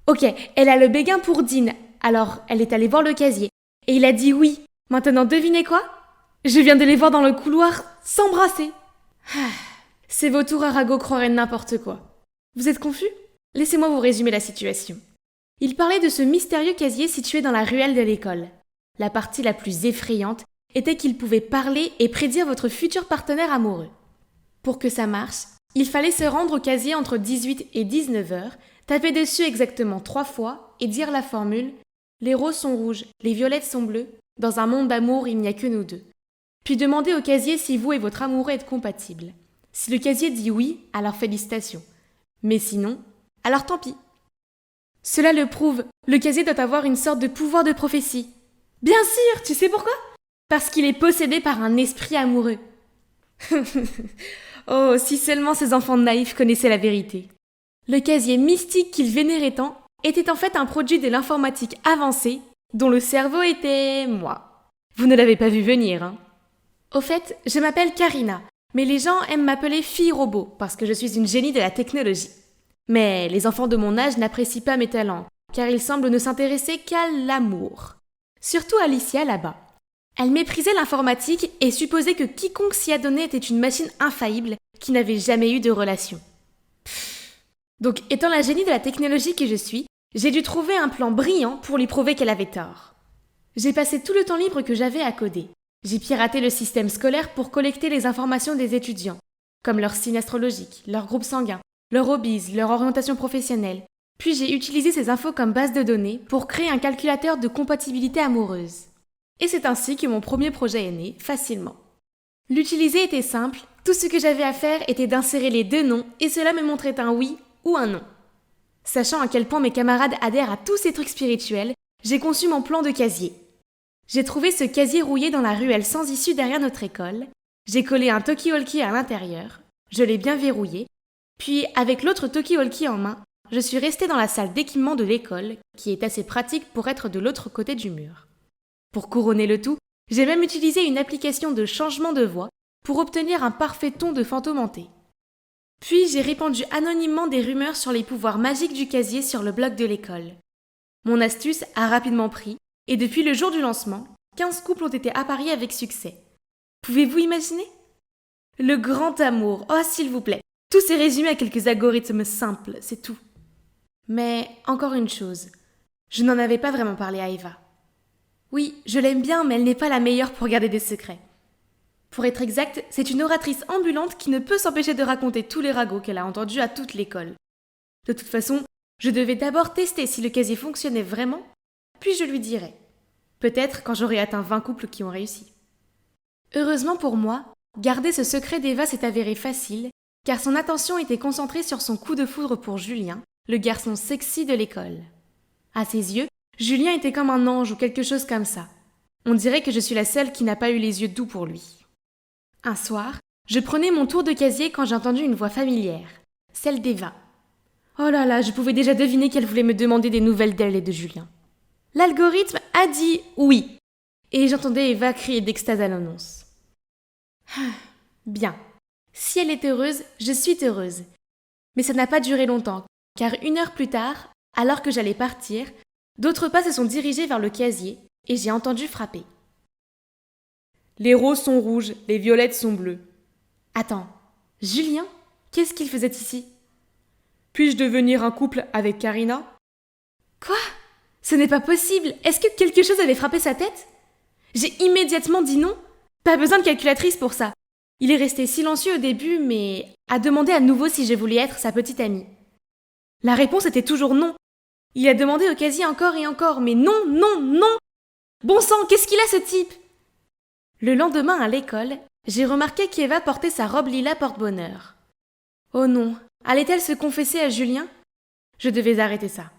Ok, elle a le béguin pour Dean, alors elle est allée voir le casier. Et il a dit oui. Maintenant, devinez quoi? Je viens de les voir dans le couloir s'embrasser. Ces vautours à ragots croiraient n'importe quoi. Vous êtes confus? Laissez-moi vous résumer la situation. Il parlait de ce mystérieux casier situé dans la ruelle de l'école. La partie la plus effrayante était qu'il pouvait parler et prédire votre futur partenaire amoureux. Pour que ça marche, il fallait se rendre au casier entre 18 et 19 heures, taper dessus exactement 3 fois et dire la formule « Les roses sont rouges, les violettes sont bleues, dans un monde d'amour il n'y a que nous deux ». Puis demander au casier si vous et votre amoureux êtes compatibles. Si le casier dit oui, alors félicitations. Mais sinon, alors tant pis. Cela le prouve, le casier doit avoir une sorte de pouvoir de prophétie. Bien sûr, tu sais pourquoi? Parce qu'il est possédé par un esprit amoureux. Oh, si seulement ces enfants naïfs connaissaient la vérité. Le casier mystique qu'ils vénéraient tant était en fait un produit de l'informatique avancée, dont le cerveau était moi. Vous ne l'avez pas vu venir, hein? Au fait, je m'appelle Karina, mais les gens aiment m'appeler fille robot parce que je suis une génie de la technologie. Mais les enfants de mon âge n'apprécient pas mes talents, car ils semblent ne s'intéresser qu'à l'amour. Surtout Alicia là-bas. Elle méprisait l'informatique et supposait que quiconque s'y adonnait était une machine infaillible qui n'avait jamais eu de relation. Donc, étant la génie de la technologie que je suis, j'ai dû trouver un plan brillant pour lui prouver qu'elle avait tort. J'ai passé tout le temps libre que j'avais à coder. J'ai piraté le système scolaire pour collecter les informations des étudiants, comme leur signe astrologique, leur groupe sanguin, leurs hobbies, leur orientation professionnelle. Puis j'ai utilisé ces infos comme base de données pour créer un calculateur de compatibilité amoureuse. Et c'est ainsi que mon premier projet est né, facilement. L'utiliser était simple, tout ce que j'avais à faire était d'insérer les deux noms et cela me montrait un oui ou un non. Sachant à quel point mes camarades adhèrent à tous ces trucs spirituels, j'ai conçu mon plan de casier. J'ai trouvé ce casier rouillé dans la ruelle sans issue derrière notre école, j'ai collé un talkie-walkie à l'intérieur, je l'ai bien verrouillé, puis avec l'autre talkie-walkie en main, je suis restée dans la salle d'équipement de l'école, qui est assez pratique pour être de l'autre côté du mur. Pour couronner le tout, j'ai même utilisé une application de changement de voix pour obtenir un parfait ton de fantôme hanté. Puis j'ai répandu anonymement des rumeurs sur les pouvoirs magiques du casier sur le blog de l'école. Mon astuce a rapidement pris, et depuis le jour du lancement, 15 couples ont été appariés avec succès. Pouvez-vous imaginer? Le grand amour, oh s'il vous plaît, tout s'est résumé à quelques algorithmes simples, c'est tout. Mais encore une chose, je n'en avais pas vraiment parlé à Eva. Oui, je l'aime bien, mais elle n'est pas la meilleure pour garder des secrets. Pour être exact, c'est une oratrice ambulante qui ne peut s'empêcher de raconter tous les ragots qu'elle a entendus à toute l'école. De toute façon, je devais d'abord tester si le casier fonctionnait vraiment, puis je lui dirai. Peut-être quand j'aurai atteint 20 couples qui ont réussi. Heureusement pour moi, garder ce secret d'Eva s'est avéré facile, car son attention était concentrée sur son coup de foudre pour Julien, le garçon sexy de l'école. À ses yeux, Julien était comme un ange ou quelque chose comme ça. On dirait que je suis la seule qui n'a pas eu les yeux doux pour lui. Un soir, je prenais mon tour de casier quand j'ai entendu une voix familière, celle d'Eva. Oh là là, je pouvais déjà deviner qu'elle voulait me demander des nouvelles d'elle et de Julien. L'algorithme a dit oui, et j'entendais Eva crier d'extase à l'annonce. Bien. Si elle est heureuse, je suis heureuse. Mais ça n'a pas duré longtemps, car 1 heure plus tard, alors que j'allais partir, d'autres pas se sont dirigés vers le casier et j'ai entendu frapper. Les roses sont rouges, les violettes sont bleues. Attends, Julien, qu'est-ce qu'il faisait ici? Puis-je devenir un couple avec Karina? Quoi? Ce n'est pas possible! Est-ce que quelque chose avait frappé sa tête? J'ai immédiatement dit non. Pas besoin de calculatrice pour ça. Il est resté silencieux au début, mais a demandé à nouveau si je voulais être sa petite amie. La réponse était toujours non. Il a demandé au casier encore et encore, mais non, non, non! Bon sang, qu'est-ce qu'il a ce type? Le lendemain à l'école, j'ai remarqué qu'Eva portait sa robe lilas porte-bonheur. Oh non, allait-elle se confesser à Julien? Je devais arrêter ça.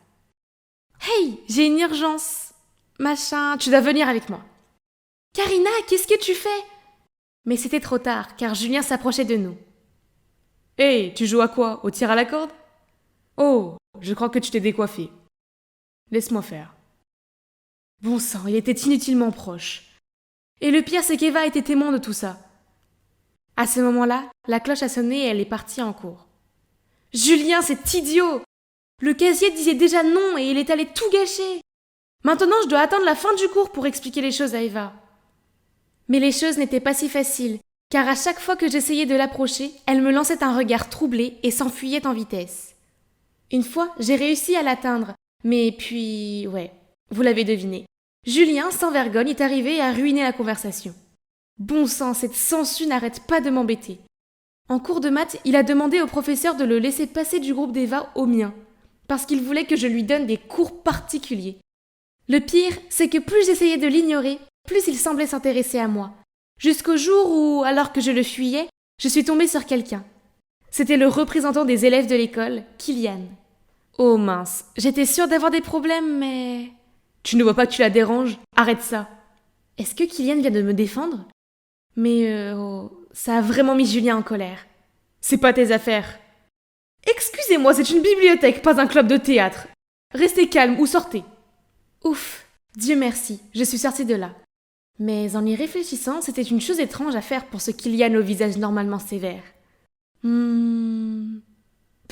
Hey, j'ai une urgence. Machin, tu dois venir avec moi. Karina, qu'est-ce que tu fais? Mais c'était trop tard, car Julien s'approchait de nous. Hey, tu joues à quoi? Au tir à la corde? Oh, je crois que tu t'es décoiffé. Laisse-moi faire. Bon sang, il était inutilement proche. Et le pire, c'est qu'Eva était témoin de tout ça. À ce moment-là, la cloche a sonné et elle est partie en cours. Julien, c'est idiot! Le casier disait déjà non et il est allé tout gâcher. Maintenant, je dois attendre la fin du cours pour expliquer les choses à Eva. Mais les choses n'étaient pas si faciles, car à chaque fois que j'essayais de l'approcher, elle me lançait un regard troublé et s'enfuyait en vitesse. Une fois, j'ai réussi à l'atteindre, mais puis, vous l'avez deviné. Julien, sans vergogne, est arrivé et a ruiné la conversation. Bon sang, cette sangsue n'arrête pas de m'embêter. En cours de maths, il a demandé au professeur de le laisser passer du groupe d'Eva au mien, parce qu'il voulait que je lui donne des cours particuliers. Le pire, c'est que plus j'essayais de l'ignorer, plus il semblait s'intéresser à moi. Jusqu'au jour où, alors que je le fuyais, je suis tombée sur quelqu'un. C'était le représentant des élèves de l'école, Kylian. Oh mince, j'étais sûre d'avoir des problèmes, mais... Tu ne vois pas que tu la déranges? Arrête ça. Est-ce que Kylian vient de me défendre? Mais ça a vraiment mis Julien en colère. C'est pas tes affaires. Excusez-moi, c'est une bibliothèque, pas un club de théâtre. Restez calme ou sortez. Ouf, Dieu merci, je suis sortie de là. Mais en y réfléchissant, c'était une chose étrange à faire pour ce Kylian au visage normalement sévère. Peu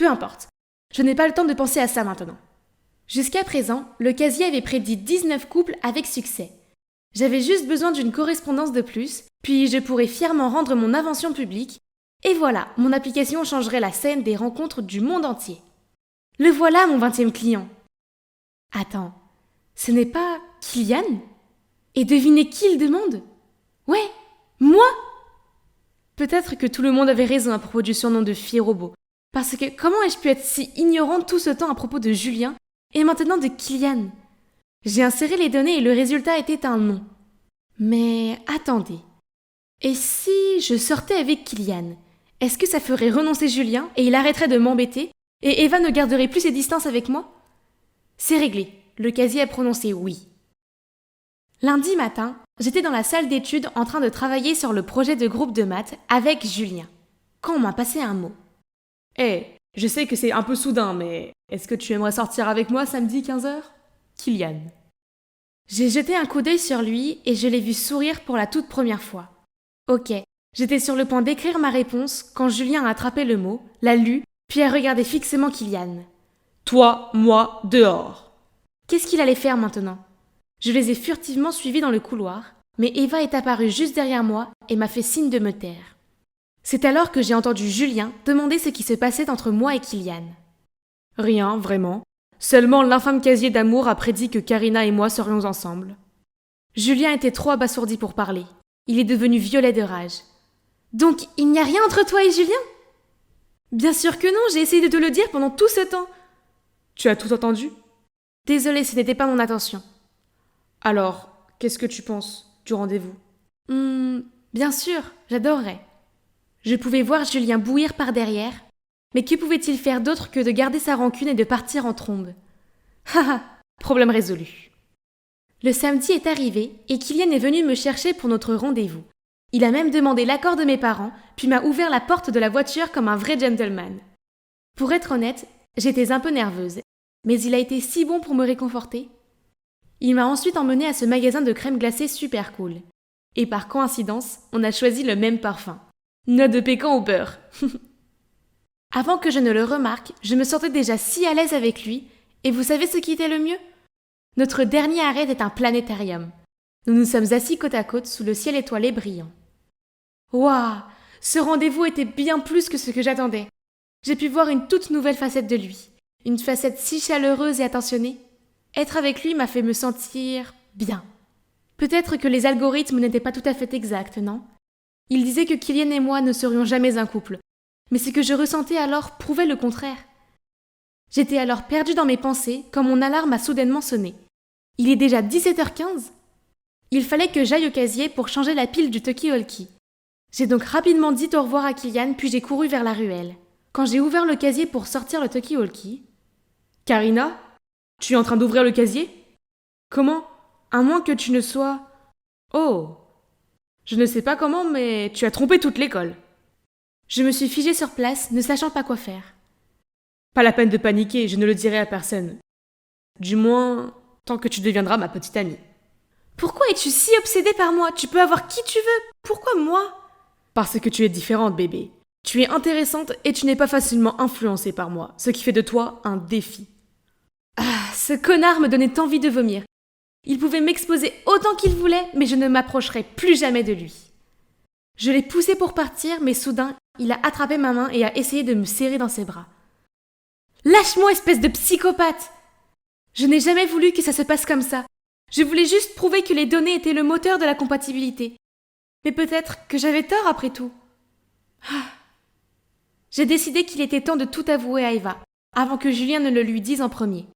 importe, je n'ai pas le temps de penser à ça maintenant. Jusqu'à présent, le casier avait prédit 19 couples avec succès. J'avais juste besoin d'une correspondance de plus, puis je pourrais fièrement rendre mon invention publique, et voilà, mon application changerait la scène des rencontres du monde entier. Le voilà mon 20e client. Attends, ce n'est pas Kylian? Et devinez qui il demande? Ouais, moi! Peut-être que tout le monde avait raison à propos du surnom de fille robot, parce que comment ai-je pu être si ignorante tout ce temps à propos de Julien, et maintenant de Kylian? J'ai inséré les données et le résultat était un non. Mais attendez, et si je sortais avec Kylian, est-ce que ça ferait renoncer Julien et il arrêterait de m'embêter, et Eva ne garderait plus ses distances avec moi? C'est réglé, le casier a prononcé oui. Lundi matin, j'étais dans la salle d'études en train de travailler sur le projet de groupe de maths avec Julien, quand on m'a passé un mot. Je sais que c'est un peu soudain, mais est-ce que tu aimerais sortir avec moi samedi 15h? Kylian. J'ai jeté un coup d'œil sur lui et je l'ai vu sourire pour la toute première fois. Ok, j'étais sur le point d'écrire ma réponse quand Julien a attrapé le mot, l'a lu, puis a regardé fixement Kylian. Toi, moi, dehors. Qu'est-ce qu'il allait faire maintenant? Je les ai furtivement suivis dans le couloir, mais Eva est apparue juste derrière moi et m'a fait signe de me taire. C'est alors que j'ai entendu Julien demander ce qui se passait entre moi et Kylian. Rien, vraiment. Seulement l'infâme casier d'amour a prédit que Karina et moi serions ensemble. Julien était trop abasourdi pour parler. Il est devenu violet de rage. Donc, il n'y a rien entre toi et Julien? Bien sûr que non, j'ai essayé de te le dire pendant tout ce temps. Tu as tout entendu? Désolée, ce n'était pas mon intention. Alors, qu'est-ce que tu penses du rendez-vous? Bien sûr, j'adorerais. Je pouvais voir Julien bouillir par derrière, mais que pouvait-il faire d'autre que de garder sa rancune et de partir en trombe? Haha, problème résolu. Le samedi est arrivé et Kylian est venu me chercher pour notre rendez-vous. Il a même demandé l'accord de mes parents, puis m'a ouvert la porte de la voiture comme un vrai gentleman. Pour être honnête, j'étais un peu nerveuse, mais il a été si bon pour me réconforter. Il m'a ensuite emmenée à ce magasin de crème glacée super cool. Et par coïncidence, on a choisi le même parfum. Noix de pécan au beurre. Avant que je ne le remarque, je me sentais déjà si à l'aise avec lui, et vous savez ce qui était le mieux? Notre dernier arrêt était un planétarium. Nous nous sommes assis côte à côte sous le ciel étoilé brillant. Waouh! Ce rendez-vous était bien plus que ce que j'attendais. J'ai pu voir une toute nouvelle facette de lui. Une facette si chaleureuse et attentionnée. Être avec lui m'a fait me sentir bien. Peut-être que les algorithmes n'étaient pas tout à fait exacts, non? Ils disaient que Kylian et moi ne serions jamais un couple. Mais ce que je ressentais alors prouvait le contraire. J'étais alors perdue dans mes pensées quand mon alarme a soudainement sonné. Il est déjà 17h15. Il fallait que j'aille au casier pour changer la pile du talkie-walkie. J'ai donc rapidement dit au revoir à Kylian puis j'ai couru vers la ruelle. Quand j'ai ouvert le casier pour sortir le talkie-walkie... Karina, tu es en train d'ouvrir le casier? Comment? À moins que tu ne sois... Oh! Je ne sais pas comment, mais tu as trompé toute l'école. Je me suis figée sur place, ne sachant pas quoi faire. Pas la peine de paniquer, je ne le dirai à personne. Du moins, tant que tu deviendras ma petite amie. Pourquoi es-tu si obsédée par moi? Tu peux avoir qui tu veux. Pourquoi moi? Parce que tu es différente, bébé. Tu es intéressante et tu n'es pas facilement influencée par moi, ce qui fait de toi un défi. Ah, ce connard me donnait envie de vomir. Il pouvait m'exposer autant qu'il voulait, mais je ne m'approcherai plus jamais de lui. Je l'ai poussé pour partir, mais soudain, il a attrapé ma main et a essayé de me serrer dans ses bras. « Lâche-moi, espèce de psychopathe !» Je n'ai jamais voulu que ça se passe comme ça. Je voulais juste prouver que les données étaient le moteur de la compatibilité. Mais peut-être que j'avais tort après tout. Ah. J'ai décidé qu'il était temps de tout avouer à Eva, avant que Julien ne le lui dise en premier.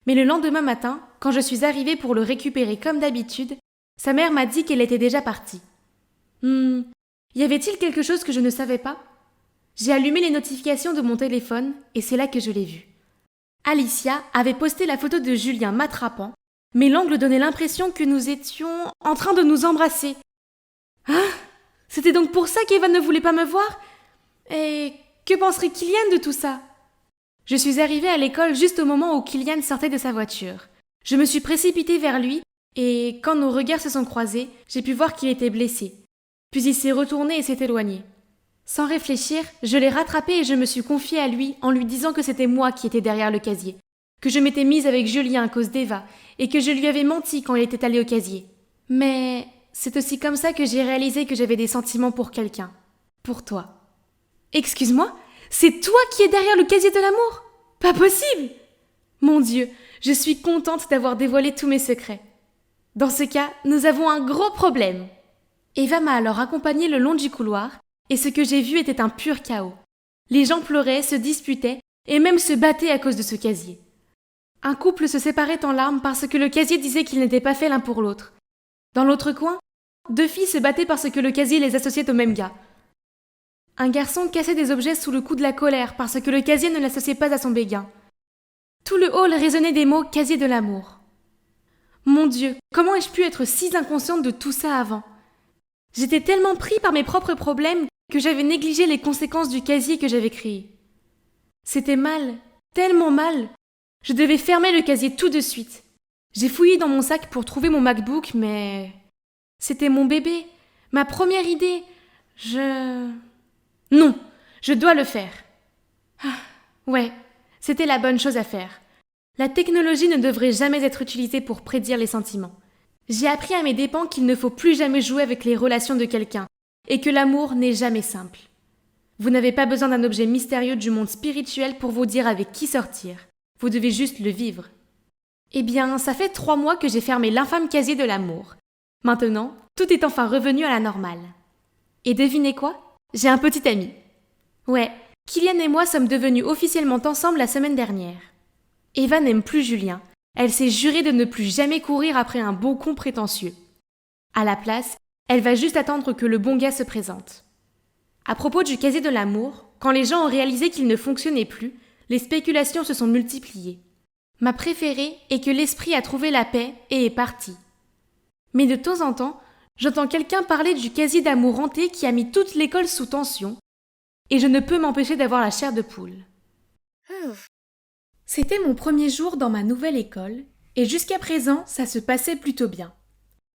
Mais le lendemain matin, quand je suis arrivée pour le récupérer comme d'habitude, sa mère m'a dit qu'elle était déjà partie. Y avait-il quelque chose que je ne savais pas ? J'ai allumé les notifications de mon téléphone et c'est là que je l'ai vu. Alicia avait posté la photo de Julien m'attrapant, mais l'angle donnait l'impression que nous étions en train de nous embrasser. Ah, c'était donc pour ça qu'Eva ne voulait pas me voir ? Et que penserait Kylian de tout ça ? Je suis arrivée à l'école juste au moment où Kylian sortait de sa voiture. Je me suis précipitée vers lui et quand nos regards se sont croisés, j'ai pu voir qu'il était blessé. Puis il s'est retourné et s'est éloigné. Sans réfléchir, je l'ai rattrapé et je me suis confiée à lui en lui disant que c'était moi qui étais derrière le casier, que je m'étais mise avec Julien à cause d'Eva et que je lui avais menti quand il était allé au casier. Mais c'est aussi comme ça que j'ai réalisé que j'avais des sentiments pour quelqu'un. Pour toi. Excuse-moi ? C'est toi qui es derrière le casier de l'amour ? Pas possible ! Mon Dieu, je suis contente d'avoir dévoilé tous mes secrets. Dans ce cas, nous avons un gros problème. Eva m'a alors accompagnée le long du couloir, et ce que j'ai vu était un pur chaos. Les gens pleuraient, se disputaient, et même se battaient à cause de ce casier. Un couple se séparait en larmes parce que le casier disait qu'ils n'étaient pas faits l'un pour l'autre. Dans l'autre coin, 2 filles se battaient parce que le casier les associait au même gars. Un garçon cassait des objets sous le coup de la colère parce que le casier ne l'associait pas à son béguin. Tout le hall résonnait des mots « casier de l'amour ». Mon Dieu, comment ai-je pu être si inconsciente de tout ça avant ? J'étais tellement pris par mes propres problèmes que j'avais négligé les conséquences du casier que j'avais créé. C'était mal, tellement mal. Je devais fermer le casier tout de suite. J'ai fouillé dans mon sac pour trouver mon MacBook, mais... C'était mon bébé, ma première idée. Non, je dois le faire. Ah, ouais, c'était la bonne chose à faire. La technologie ne devrait jamais être utilisée pour prédire les sentiments. J'ai appris à mes dépens qu'il ne faut plus jamais jouer avec les relations de quelqu'un et que l'amour n'est jamais simple. Vous n'avez pas besoin d'un objet mystérieux du monde spirituel pour vous dire avec qui sortir. Vous devez juste le vivre. Eh bien, ça fait 3 mois que j'ai fermé l'infâme casier de l'amour. Maintenant, tout est enfin revenu à la normale. Et devinez quoi ? J'ai un petit ami. Ouais, Kylian et moi sommes devenus officiellement ensemble la semaine dernière. Eva n'aime plus Julien. Elle s'est jurée de ne plus jamais courir après un beau con prétentieux. À la place, elle va juste attendre que le bon gars se présente. À propos du casier de l'amour, quand les gens ont réalisé qu'il ne fonctionnait plus, les spéculations se sont multipliées. Ma préférée est que l'esprit a trouvé la paix et est parti. Mais de temps en temps, j'entends quelqu'un parler du casier d'amour hanté qui a mis toute l'école sous tension, et je ne peux m'empêcher d'avoir la chair de poule. C'était mon premier jour dans ma nouvelle école, et jusqu'à présent, ça se passait plutôt bien.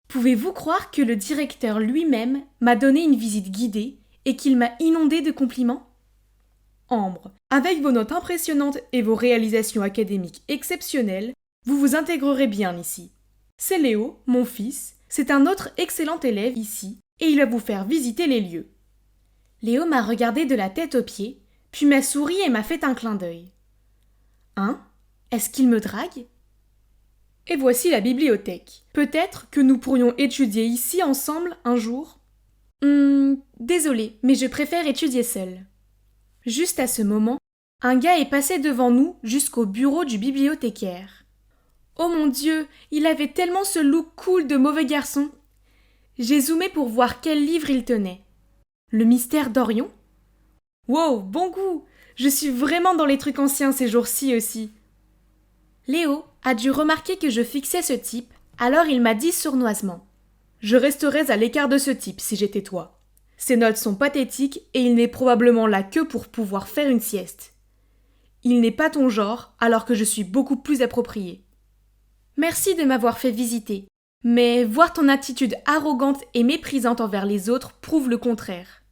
Pouvez-vous croire que le directeur lui-même m'a donné une visite guidée et qu'il m'a inondée de compliments ? Ambre, avec vos notes impressionnantes et vos réalisations académiques exceptionnelles, vous vous intégrerez bien ici. C'est Léo, mon fils, c'est un autre excellent élève ici, et il va vous faire visiter les lieux. Léo m'a regardé de la tête aux pieds, puis m'a souri et m'a fait un clin d'œil. Hein ? Est-ce qu'il me drague ? Et voici la bibliothèque. Peut-être que nous pourrions étudier ici ensemble un jour ? Désolée, mais je préfère étudier seule. Juste à ce moment, un gars est passé devant nous jusqu'au bureau du bibliothécaire. Oh mon Dieu, il avait tellement ce look cool de mauvais garçon. J'ai zoomé pour voir quel livre il tenait. Le mystère d'Orion ? Wow, bon goût ! Je suis vraiment dans les trucs anciens ces jours-ci aussi. Léo a dû remarquer que je fixais ce type, alors il m'a dit sournoisement. Je resterais à l'écart de ce type si j'étais toi. Ses notes sont pathétiques et il n'est probablement là que pour pouvoir faire une sieste. Il n'est pas ton genre, alors que je suis beaucoup plus appropriée. Merci de m'avoir fait visiter, mais voir ton attitude arrogante et méprisante envers les autres prouve le contraire.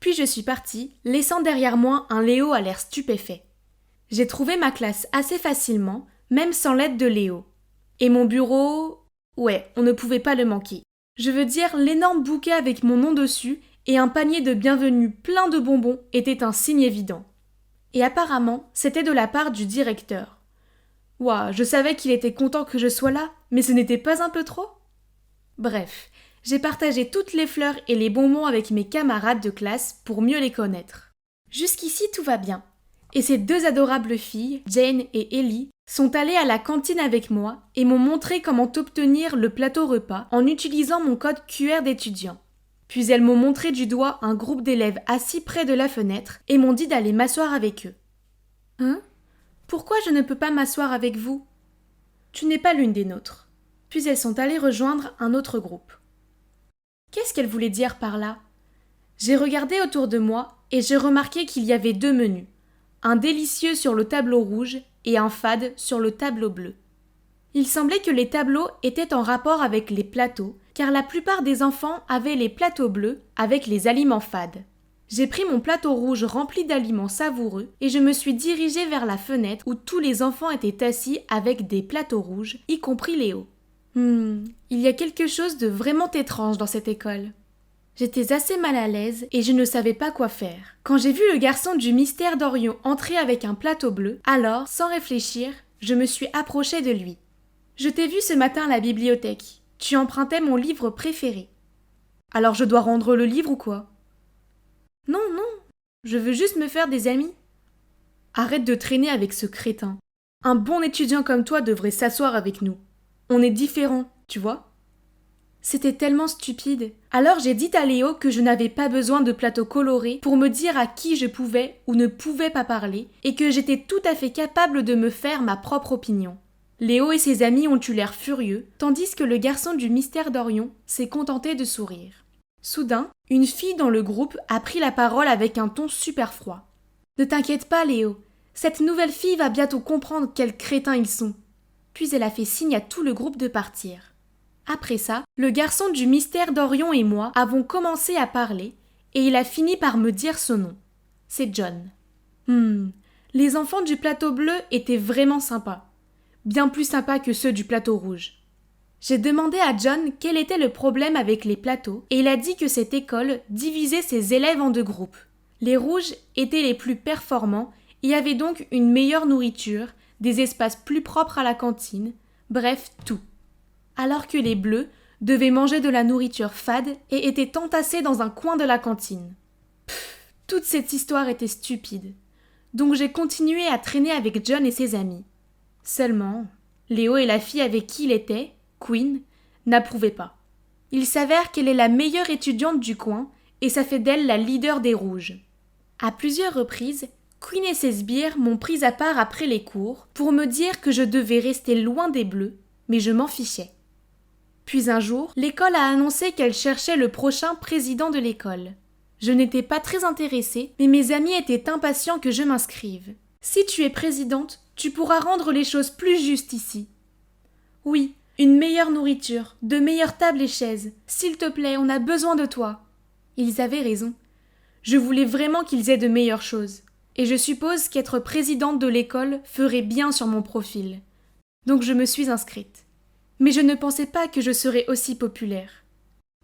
Puis je suis partie, laissant derrière moi un Léo à l'air stupéfait. J'ai trouvé ma classe assez facilement, même sans l'aide de Léo. Et mon bureau... Ouais, on ne pouvait pas le manquer. Je veux dire, l'énorme bouquet avec mon nom dessus et un panier de bienvenue plein de bonbons était un signe évident. Et apparemment, c'était de la part du directeur. Ouah, je savais qu'il était content que je sois là, mais ce n'était pas un peu trop? Bref, j'ai partagé toutes les fleurs et les bonbons avec mes camarades de classe pour mieux les connaître. Jusqu'ici, tout va bien. Et ces deux adorables filles, Jane et Ellie, sont allées à la cantine avec moi et m'ont montré comment obtenir le plateau repas en utilisant mon code QR d'étudiant. Puis elles m'ont montré du doigt un groupe d'élèves assis près de la fenêtre et m'ont dit d'aller m'asseoir avec eux. « Hein? Pourquoi je ne peux pas m'asseoir avec vous? Tu n'es pas l'une des nôtres. » Puis elles sont allées rejoindre un autre groupe. Qu'est-ce qu'elles voulaient dire par là? J'ai regardé autour de moi et j'ai remarqué qu'il y avait deux menus. Un délicieux sur le tableau rouge et un fade sur le tableau bleu. Il semblait que les tableaux étaient en rapport avec les plateaux, car la plupart des enfants avaient les plateaux bleus avec les aliments fades. J'ai pris mon plateau rouge rempli d'aliments savoureux et je me suis dirigée vers la fenêtre où tous les enfants étaient assis avec des plateaux rouges, y compris Léo. Il y a quelque chose de vraiment étrange dans cette école. J'étais assez mal à l'aise et je ne savais pas quoi faire. Quand j'ai vu le garçon du mystère d'Orion entrer avec un plateau bleu, alors, sans réfléchir, je me suis approchée de lui. Je t'ai vu ce matin à la bibliothèque. Tu empruntais mon livre préféré. Alors je dois rendre le livre ou quoi? Non, je veux juste me faire des amis. Arrête de traîner avec ce crétin. Un bon étudiant comme toi devrait s'asseoir avec nous. On est différents, tu vois? C'était tellement stupide. Alors j'ai dit à Léo que je n'avais pas besoin de plateau coloré pour me dire à qui je pouvais ou ne pouvais pas parler et que j'étais tout à fait capable de me faire ma propre opinion. Léo et ses amis ont eu l'air furieux, tandis que le garçon du mystère d'Orion s'est contenté de sourire. Soudain, une fille dans le groupe a pris la parole avec un ton super froid. « Ne t'inquiète pas, Léo, cette nouvelle fille va bientôt comprendre quels crétins ils sont. » Puis elle a fait signe à tout le groupe de partir. Après ça, le garçon du mystère d'Orion et moi avons commencé à parler et il a fini par me dire son nom. C'est John. Les enfants du plateau bleu étaient vraiment sympas. Bien plus sympas que ceux du plateau rouge. J'ai demandé à John quel était le problème avec les plateaux et il a dit que cette école divisait ses élèves en deux groupes. Les rouges étaient les plus performants et avaient donc une meilleure nourriture, des espaces plus propres à la cantine, bref, tout. Alors que les bleus devaient manger de la nourriture fade et étaient entassés dans un coin de la cantine. Toute cette histoire était stupide. Donc j'ai continué à traîner avec John et ses amis. Seulement, Léo et la fille avec qui il était, Queen, n'approuvaient pas. Il s'avère qu'elle est la meilleure étudiante du coin et ça fait d'elle la leader des rouges. À plusieurs reprises, Queen et ses sbires m'ont prise à part après les cours pour me dire que je devais rester loin des bleus, mais je m'en fichais. Puis un jour, l'école a annoncé qu'elle cherchait le prochain président de l'école. Je n'étais pas très intéressée, mais mes amis étaient impatients que je m'inscrive. Si tu es présidente, tu pourras rendre les choses plus justes ici. Oui, une meilleure nourriture, de meilleures tables et chaises. S'il te plaît, on a besoin de toi. Ils avaient raison. Je voulais vraiment qu'ils aient de meilleures choses. Et je suppose qu'être présidente de l'école ferait bien sur mon profil. Donc je me suis inscrite. Mais je ne pensais pas que je serais aussi populaire.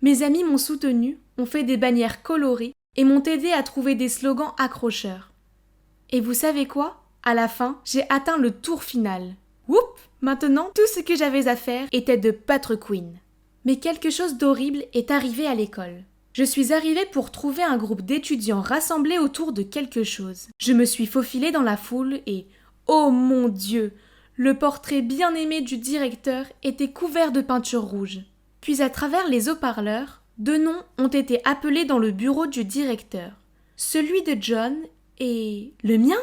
Mes amis m'ont soutenue, ont fait des bannières colorées et m'ont aidé à trouver des slogans accrocheurs. Et vous savez quoi? À la fin, j'ai atteint le tour final. Whoop! Maintenant, tout ce que j'avais à faire était de battre Queen. Mais quelque chose d'horrible est arrivé à l'école. Je suis arrivée pour trouver un groupe d'étudiants rassemblés autour de quelque chose. Je me suis faufilée dans la foule et, oh mon Dieu! Le portrait bien-aimé du directeur était couvert de peinture rouge. Puis à travers les haut-parleurs, deux noms ont été appelés dans le bureau du directeur. Celui de John et... le mien?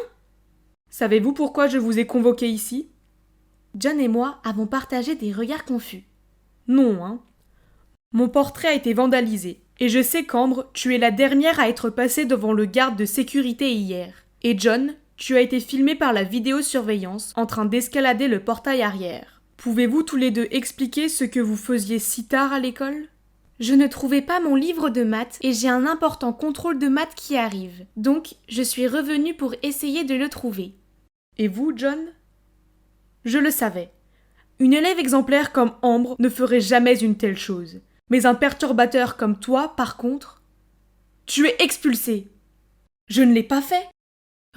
Savez-vous pourquoi je vous ai convoqué ici? John et moi avons partagé des regards confus. Non, hein. Mon portrait a été vandalisé, et je sais qu'Ambre, tu es la dernière à être passée devant le garde de sécurité hier. Et John, tu as été filmé par la vidéosurveillance en train d'escalader le portail arrière. Pouvez-vous tous les deux expliquer ce que vous faisiez si tard à l'école? Je ne trouvais pas mon livre de maths et j'ai un important contrôle de maths qui arrive. Donc, je suis revenue pour essayer de le trouver. Et vous, John ? Je le savais. Une élève exemplaire comme Ambre ne ferait jamais une telle chose. Mais un perturbateur comme toi, par contre, tu es expulsé. Je ne l'ai pas fait.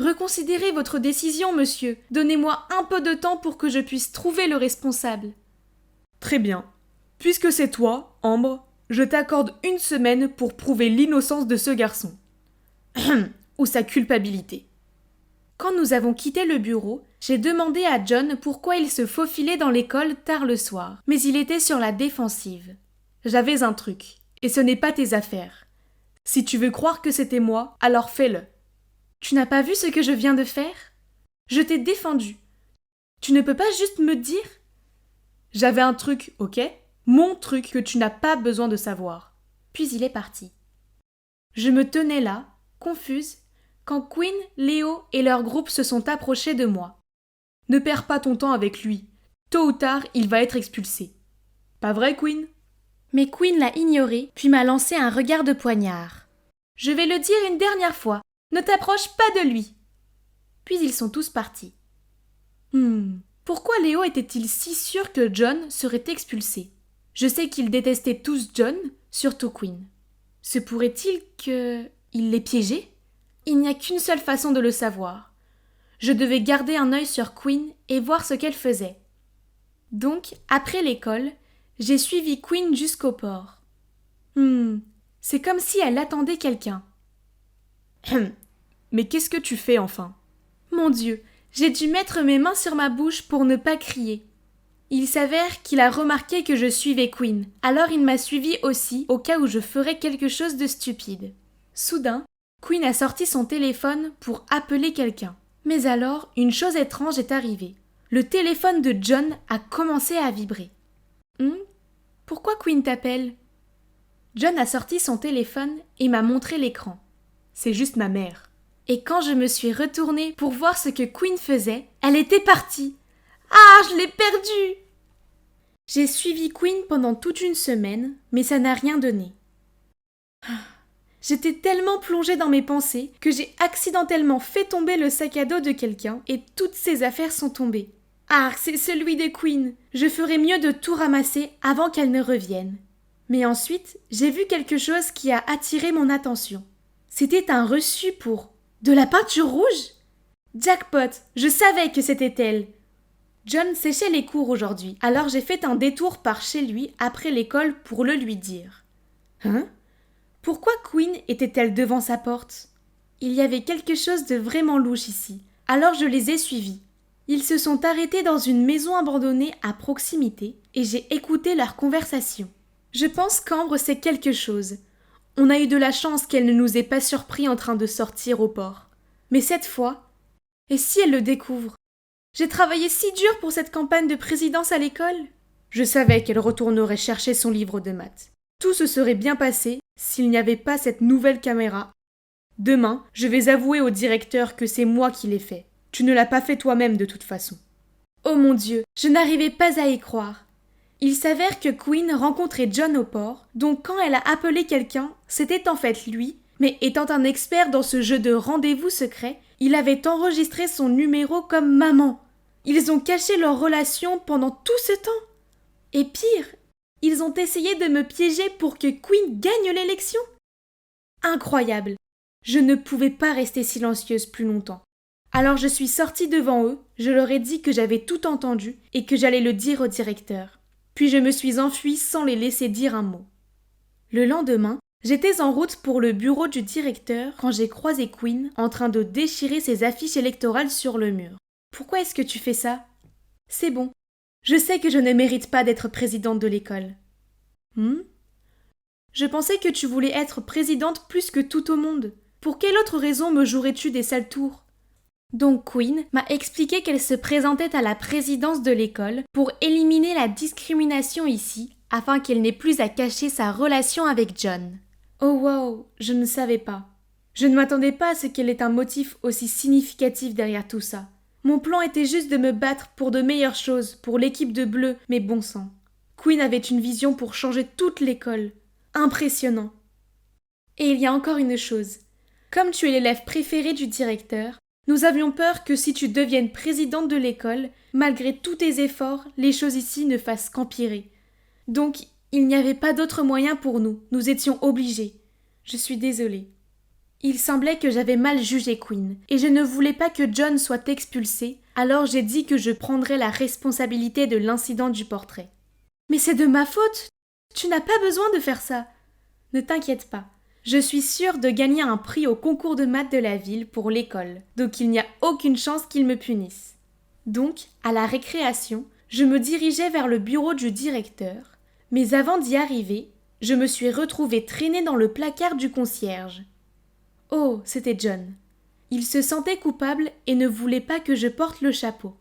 Reconsidérez votre décision, monsieur. Donnez-moi un peu de temps pour que je puisse trouver le responsable. Très bien. Puisque c'est toi, Ambre, je t'accorde 1 semaine pour prouver l'innocence de ce garçon. Ou sa culpabilité. Quand nous avons quitté le bureau, j'ai demandé à John pourquoi il se faufilait dans l'école tard le soir, mais il était sur la défensive. J'avais un truc, et ce n'est pas tes affaires. Si tu veux croire que c'était moi, alors fais-le. Tu n'as pas vu ce que je viens de faire ? Je t'ai défendu. Tu ne peux pas juste me dire ? J'avais un truc, ok ? Mon truc que tu n'as pas besoin de savoir. Puis il est parti. Je me tenais là, confuse, quand Quinn, Léo et leur groupe se sont approchés de moi. Ne perds pas ton temps avec lui. Tôt ou tard, il va être expulsé. Pas vrai, Quinn ? Mais Quinn l'a ignoré, puis m'a lancé un regard de poignard. Je vais le dire une dernière fois, ne t'approche pas de lui. Puis ils sont tous partis. Pourquoi Léo était-il si sûr que John serait expulsé ? Je sais qu'ils détestaient tous John, surtout Quinn. Se pourrait-il qu'il les piégeait ? Il n'y a qu'une seule façon de le savoir. Je devais garder un œil sur Quinn et voir ce qu'elle faisait. Donc, après l'école, j'ai suivi Quinn jusqu'au port. C'est comme si elle attendait quelqu'un. Mais qu'est-ce que tu fais enfin ? Mon Dieu, j'ai dû mettre mes mains sur ma bouche pour ne pas crier. Il s'avère qu'il a remarqué que je suivais Quinn, alors il m'a suivi aussi au cas où je ferais quelque chose de stupide. Soudain, Quinn a sorti son téléphone pour appeler quelqu'un. Mais alors, une chose étrange est arrivée. Le téléphone de John a commencé à vibrer. Pourquoi Quinn t'appelle ? John a sorti son téléphone et m'a montré l'écran. C'est juste ma mère. Et quand je me suis retournée pour voir ce que Quinn faisait, elle était partie. Ah, je l'ai perdue ! J'ai suivi Quinn pendant toute une semaine, mais ça n'a rien donné. J'étais tellement plongée dans mes pensées que j'ai accidentellement fait tomber le sac à dos de quelqu'un et toutes ses affaires sont tombées. Ah, c'est celui de Quinn. Je ferais mieux de tout ramasser avant qu'elle ne revienne. Mais ensuite, j'ai vu quelque chose qui a attiré mon attention. C'était un reçu pour de la peinture rouge. Jackpot, je savais que c'était elle. John séchait les cours aujourd'hui, alors j'ai fait un détour par chez lui après l'école pour le lui dire. Pourquoi Quinn était-elle devant sa porte ? Il y avait quelque chose de vraiment louche ici, alors je les ai suivis. Ils se sont arrêtés dans une maison abandonnée à proximité et j'ai écouté leur conversation. Je pense qu'Ambre sait quelque chose. On a eu de la chance qu'elle ne nous ait pas surpris en train de sortir au port. Mais cette fois, et si elle le découvre ? J'ai travaillé si dur pour cette campagne de présidence à l'école. Je savais qu'elle retournerait chercher son livre de maths. Tout se serait bien passé s'il n'y avait pas cette nouvelle caméra. Demain, je vais avouer au directeur que c'est moi qui l'ai fait. Tu ne l'as pas fait toi-même de toute façon. Oh mon Dieu, je n'arrivais pas à y croire. Il s'avère que Quinn rencontrait John au port, donc quand elle a appelé quelqu'un, c'était en fait lui, mais étant un expert dans ce jeu de rendez-vous secret, il avait enregistré son numéro comme maman. Ils ont caché leur relation pendant tout ce temps. Et pire, ils ont essayé de me piéger pour que Quinn gagne l'élection. Incroyable. Je ne pouvais pas rester silencieuse plus longtemps. Alors je suis sortie devant eux, je leur ai dit que j'avais tout entendu et que j'allais le dire au directeur. Puis je me suis enfuie sans les laisser dire un mot. Le lendemain, j'étais en route pour le bureau du directeur quand j'ai croisé Quinn en train de déchirer ses affiches électorales sur le mur. Pourquoi est-ce que tu fais ça ? C'est bon. Je sais que je ne mérite pas d'être présidente de l'école. Je pensais que tu voulais être présidente plus que tout au monde. Pour quelle autre raison me jouerais-tu des sales tours ? Donc Quinn m'a expliqué qu'elle se présentait à la présidence de l'école pour éliminer la discrimination ici, afin qu'elle n'ait plus à cacher sa relation avec John. Oh wow, je ne savais pas. Je ne m'attendais pas à ce qu'elle ait un motif aussi significatif derrière tout ça. Mon plan était juste de me battre pour de meilleures choses, pour l'équipe de bleu, mais bon sang. Quinn avait une vision pour changer toute l'école. impressionnant. Et il y a encore une chose. Comme tu es l'élève préféré du directeur, nous avions peur que si tu deviennes présidente de l'école, malgré tous tes efforts, les choses ici ne fassent qu'empirer. Donc, il n'y avait pas d'autre moyen pour nous, nous étions obligés. Je suis désolée. Il semblait que j'avais mal jugé Quinn, et je ne voulais pas que John soit expulsé, alors j'ai dit que je prendrais la responsabilité de l'incident du portrait. Mais c'est de ma faute! Tu n'as pas besoin de faire ça! Ne t'inquiète pas. Je suis sûre de gagner un prix au concours de maths de la ville pour l'école, donc il n'y a aucune chance qu'ils me punissent. Donc, à la récréation, je me dirigeais vers le bureau du directeur, mais avant d'y arriver, je me suis retrouvée traînée dans le placard du concierge. Oh, c'était John. Il se sentait coupable et ne voulait pas que je porte le chapeau.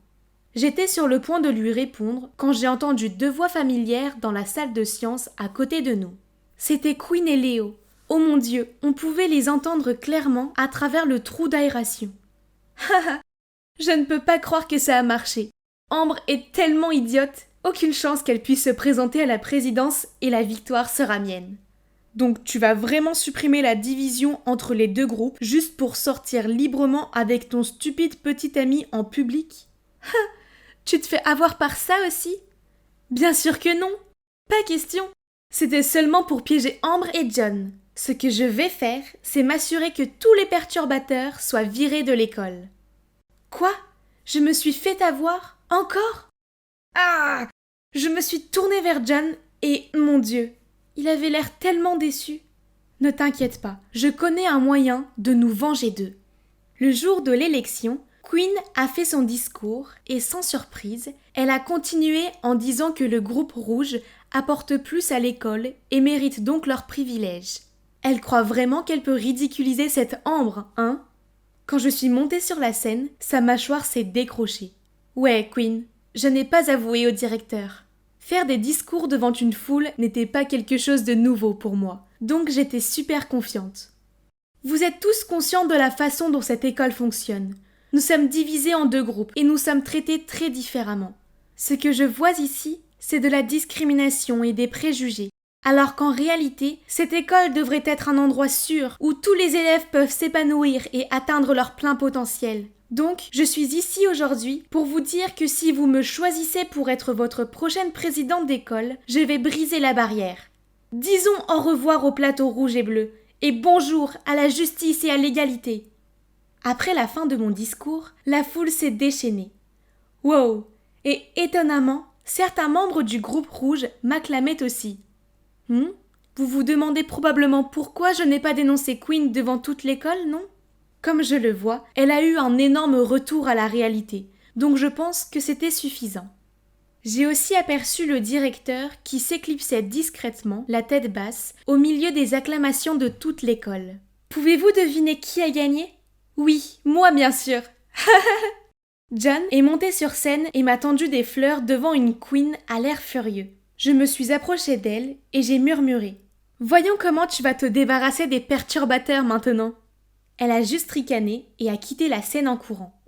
J'étais sur le point de lui répondre quand j'ai entendu 2 voix familières dans la salle de sciences à côté de nous. C'était Quinn et Léo. Oh mon Dieu, on pouvait les entendre clairement à travers le trou d'aération. Haha, je ne peux pas croire que ça a marché. Ambre est tellement idiote, aucune chance qu'elle puisse se présenter à la présidence et la victoire sera mienne. Donc tu vas vraiment supprimer la division entre les 2 groupes juste pour sortir librement avec ton stupide petit ami en public? Tu te fais avoir par ça aussi? Bien sûr que non, pas question. C'était seulement pour piéger Ambre et John. Ce que je vais faire, c'est m'assurer que tous les perturbateurs soient virés de l'école. Quoi? Je me suis fait avoir? Encore? Ah! Je me suis tournée vers John et, mon Dieu, il avait l'air tellement déçu. Ne t'inquiète pas, je connais un moyen de nous venger d'eux. Le jour de l'élection, Quinn a fait son discours et, sans surprise, elle a continué en disant que le groupe rouge apporte plus à l'école et mérite donc leurs privilèges. Elle croit vraiment qu'elle peut ridiculiser cette Ambre, hein? Quand je suis montée sur la scène, sa mâchoire s'est décrochée. Ouais, Quinn, je n'ai pas avoué au directeur. Faire des discours devant une foule n'était pas quelque chose de nouveau pour moi, donc j'étais super confiante. Vous êtes tous conscients de la façon dont cette école fonctionne. Nous sommes divisés en 2 groupes et nous sommes traités très différemment. Ce que je vois ici, c'est de la discrimination et des préjugés. Alors qu'en réalité, cette école devrait être un endroit sûr où tous les élèves peuvent s'épanouir et atteindre leur plein potentiel. Donc, je suis ici aujourd'hui pour vous dire que si vous me choisissez pour être votre prochaine présidente d'école, je vais briser la barrière. Disons au revoir au plateau rouge et bleu, et bonjour à la justice et à l'égalité. Après la fin de mon discours, la foule s'est déchaînée. Wow! Et étonnamment, certains membres du groupe rouge m'acclamaient aussi. Vous vous demandez probablement pourquoi je n'ai pas dénoncé Quinn devant toute l'école, non? Comme je le vois, elle a eu un énorme retour à la réalité, donc je pense que c'était suffisant. J'ai aussi aperçu le directeur qui s'éclipsait discrètement, la tête basse, au milieu des acclamations de toute l'école. Pouvez-vous deviner qui a gagné? Oui, moi bien sûr. John est monté sur scène et m'a tendu des fleurs devant une Quinn à l'air furieux. Je me suis approchée d'elle et j'ai murmuré. « Voyons comment tu vas te débarrasser des perturbateurs maintenant !» Elle a juste ricané et a quitté la scène en courant.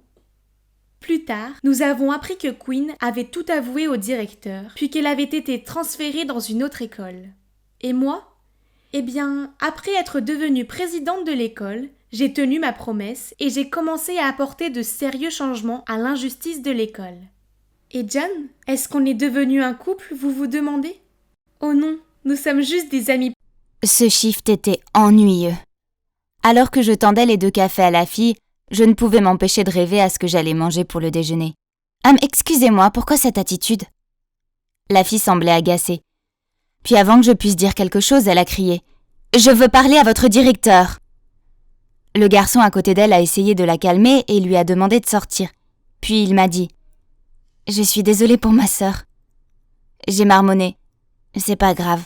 Plus tard, nous avons appris que Quinn avait tout avoué au directeur, puis qu'elle avait été transférée dans une autre école. Et moi? Eh bien, après être devenue présidente de l'école, j'ai tenu ma promesse et j'ai commencé à apporter de sérieux changements à l'injustice de l'école. Et John, est-ce qu'on est devenu un couple, vous vous demandez? Oh non, nous sommes juste des amis. Ce shift était ennuyeux. Alors que je tendais les 2 cafés à la fille, je ne pouvais m'empêcher de rêver à ce que j'allais manger pour le déjeuner. « Excusez-moi, pourquoi cette attitude ?» La fille semblait agacée. Puis avant que je puisse dire quelque chose, elle a crié « Je veux parler à votre directeur !» Le garçon à côté d'elle a essayé de la calmer et lui a demandé de sortir. Puis il m'a dit « Je suis désolée pour ma sœur. » J'ai marmonné « C'est pas grave »,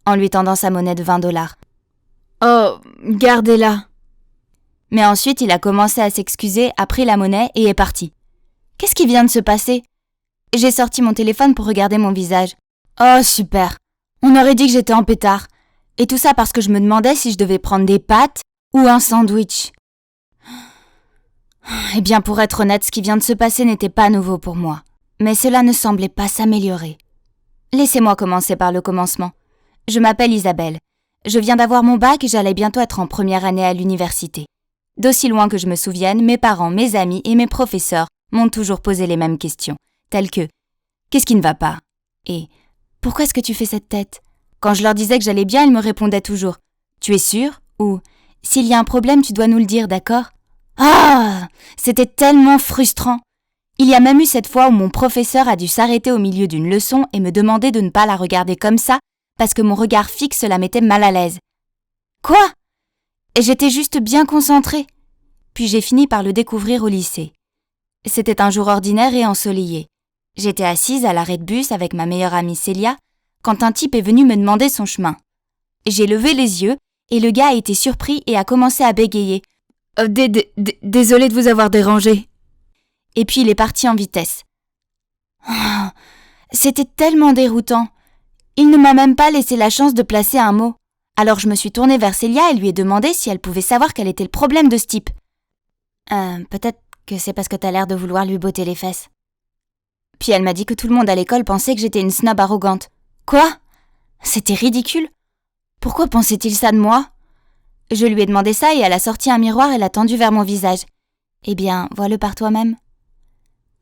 en lui tendant sa monnaie de $20. « Oh, gardez-la !» Mais ensuite, il a commencé à s'excuser, a pris la monnaie et est parti. « Qu'est-ce qui vient de se passer ?» J'ai sorti mon téléphone pour regarder mon visage. « Oh, super. On aurait dit que j'étais en pétard. Et tout ça parce que je me demandais si je devais prendre des pâtes ou un sandwich. » Eh bien, pour être honnête, ce qui vient de se passer n'était pas nouveau pour moi. Mais cela ne semblait pas s'améliorer. Laissez-moi commencer par le commencement. Je m'appelle Isabelle. Je viens d'avoir mon bac et j'allais bientôt être en première année à l'université. D'aussi loin que je me souvienne, mes parents, mes amis et mes professeurs m'ont toujours posé les mêmes questions, telles que « Qu'est-ce qui ne va pas ?» et « Pourquoi est-ce que tu fais cette tête ?» Quand je leur disais que j'allais bien, ils me répondaient toujours « Tu es sûr ?» ou « S'il y a un problème, tu dois nous le dire, d'accord ?» Ah, c'était tellement frustrant. Il y a même eu cette fois où mon professeur a dû s'arrêter au milieu d'une leçon et me demander de ne pas la regarder comme ça parce que mon regard fixe la mettait mal à l'aise. Quoi ? Et j'étais juste bien concentrée. Puis j'ai fini par le découvrir au lycée. C'était un jour ordinaire et ensoleillé. J'étais assise à l'arrêt de bus avec ma meilleure amie Célia quand un type est venu me demander son chemin. J'ai levé les yeux et le gars a été surpris et a commencé à bégayer. Désolé de vous avoir dérangé. Et puis il est parti en vitesse. Oh, c'était tellement déroutant. Il ne m'a même pas laissé la chance de placer un mot. Alors je me suis tournée vers Célia et lui ai demandé si elle pouvait savoir quel était le problème de ce type. Peut-être que c'est parce que t'as l'air de vouloir lui botter les fesses. Puis elle m'a dit que tout le monde à l'école pensait que j'étais une snob arrogante. Quoi ? C'était ridicule. Pourquoi pensait-il ça de moi ? Je lui ai demandé ça et elle a sorti un miroir et l'a tendu vers mon visage. Eh bien, vois-le par toi-même.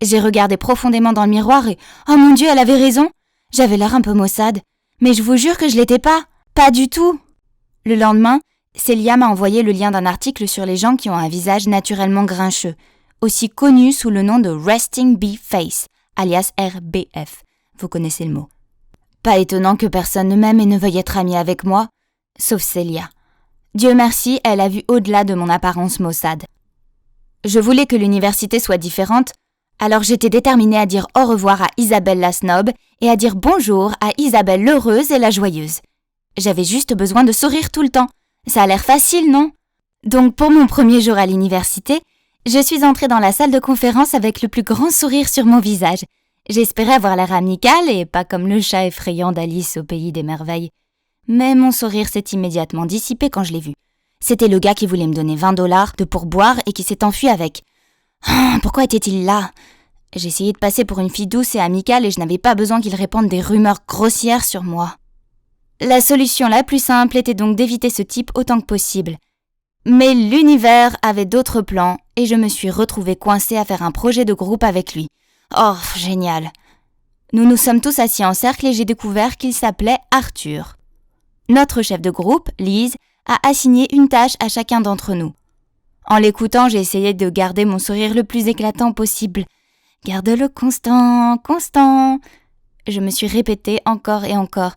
J'ai regardé profondément dans le miroir et « Oh mon Dieu, elle avait raison !» J'avais l'air un peu maussade. Mais je vous jure que je l'étais pas. Pas du tout. Le lendemain, Célia m'a envoyé le lien d'un article sur les gens qui ont un visage naturellement grincheux, aussi connu sous le nom de Resting Bee Face, alias RBF. Vous connaissez le mot. Pas étonnant que personne ne m'aime et ne veuille être amie avec moi, sauf Célia. Dieu merci, elle a vu au-delà de mon apparence maussade. Je voulais que l'université soit différente, alors j'étais déterminée à dire au revoir à Isabelle la snob et à dire bonjour à Isabelle l'heureuse et la joyeuse. J'avais juste besoin de sourire tout le temps. Ça a l'air facile, non ? Donc pour mon premier jour à l'université, je suis entrée dans la salle de conférence avec le plus grand sourire sur mon visage. J'espérais avoir l'air amicale et pas comme le chat effrayant d'Alice au pays des merveilles. Mais mon sourire s'est immédiatement dissipé quand je l'ai vu. C'était le gars qui voulait me donner 20 $ de pourboire et qui s'est enfui avec. Oh, pourquoi était-il là ? J'essayais de passer pour une fille douce et amicale et je n'avais pas besoin qu'il répande des rumeurs grossières sur moi. La solution la plus simple était donc d'éviter ce type autant que possible. Mais l'univers avait d'autres plans et je me suis retrouvée coincée à faire un projet de groupe avec lui. Oh, génial. Nous nous sommes tous assis en cercle et j'ai découvert qu'il s'appelait Arthur. Notre chef de groupe, Lise, a assigné une tâche à chacun d'entre nous. En l'écoutant, j'ai essayé de garder mon sourire le plus éclatant possible. « Garde-le constant, constant !» Je me suis répétée encore et encore.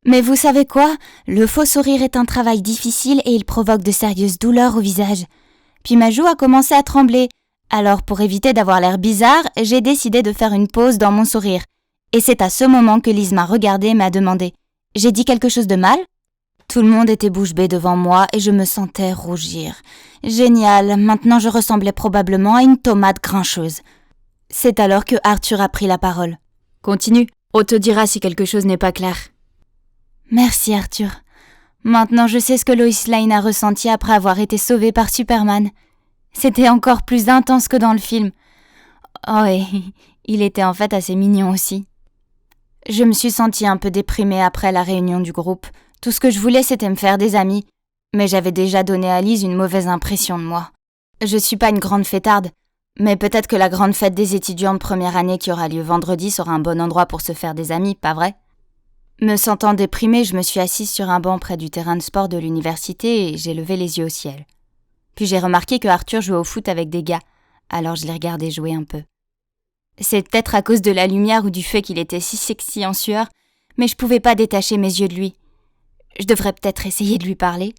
Mais vous savez quoi ? Le faux sourire est un travail difficile et il provoque de sérieuses douleurs au visage. Puis ma joue a commencé à trembler. Alors pour éviter d'avoir l'air bizarre, j'ai décidé de faire une pause dans mon sourire. Et c'est à ce moment que Lise m'a regardée et m'a demandé « J'ai dit quelque chose de mal ?» Tout le monde était bouche bée devant moi et je me sentais rougir. Génial, maintenant je ressemblais probablement à une tomate grincheuse. C'est alors que Arthur a pris la parole. « Continue, on te dira si quelque chose n'est pas clair. » Merci Arthur. Maintenant je sais ce que Lois Lane a ressenti après avoir été sauvée par Superman. C'était encore plus intense que dans le film. Oh et il était en fait assez mignon aussi. Je me suis sentie un peu déprimée après la réunion du groupe. Tout ce que je voulais c'était me faire des amis, mais j'avais déjà donné à Lise une mauvaise impression de moi. Je suis pas une grande fêtarde, mais peut-être que la grande fête des étudiants de première année qui aura lieu vendredi sera un bon endroit pour se faire des amis, pas vrai ? Me sentant déprimée, je me suis assise sur un banc près du terrain de sport de l'université et j'ai levé les yeux au ciel. Puis j'ai remarqué que Arthur jouait au foot avec des gars, alors je l'ai regardé jouer un peu. C'est peut-être à cause de la lumière ou du fait qu'il était si sexy en sueur, mais je pouvais pas détacher mes yeux de lui. Je devrais peut-être essayer de lui parler.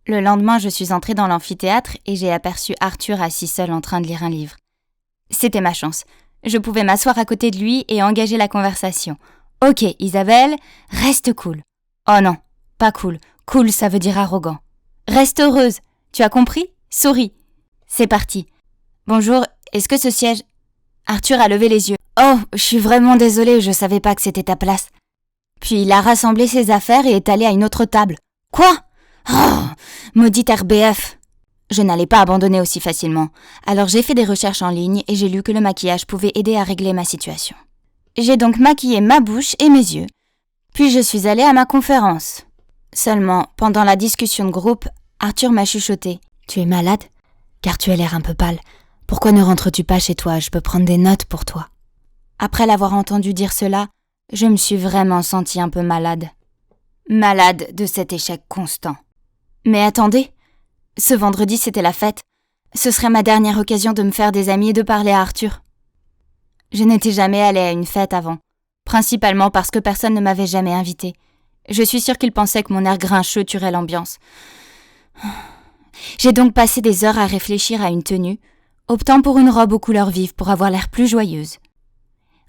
Le lendemain, je suis entrée dans l'amphithéâtre et j'ai aperçu Arthur assis seul en train de lire un livre. C'était ma chance. Je pouvais m'asseoir à côté de lui et engager la conversation. « Ok, Isabelle, reste cool. » « Oh non, pas cool. Cool, ça veut dire arrogant. »« Reste heureuse. Tu as compris ? Souris. » C'est parti. « Bonjour, est-ce que ce siège... » Arthur a levé les yeux. « Oh, je suis vraiment désolée, je savais pas que c'était ta place. » Puis il a rassemblé ses affaires et est allé à une autre table. « Quoi ? Oh, maudite RBF !» Je n'allais pas abandonner aussi facilement. Alors j'ai fait des recherches en ligne et j'ai lu que le maquillage pouvait aider à régler ma situation. J'ai donc maquillé ma bouche et mes yeux. Puis je suis allée à ma conférence. Seulement, pendant la discussion de groupe, Arthur m'a chuchoté. « Tu es malade ? Car tu as l'air un peu pâle. Pourquoi ne rentres-tu pas chez toi ? Je peux prendre des notes pour toi. » Après l'avoir entendu dire cela, je me suis vraiment sentie un peu malade. Malade de cet échec constant. Mais attendez, ce vendredi c'était la fête. Ce serait ma dernière occasion de me faire des amis et de parler à Arthur. Je n'étais jamais allée à une fête avant, principalement parce que personne ne m'avait jamais invitée. Je suis sûre qu'il pensait que mon air grincheux tuerait l'ambiance. J'ai donc passé des heures à réfléchir à une tenue, optant pour une robe aux couleurs vives pour avoir l'air plus joyeuse.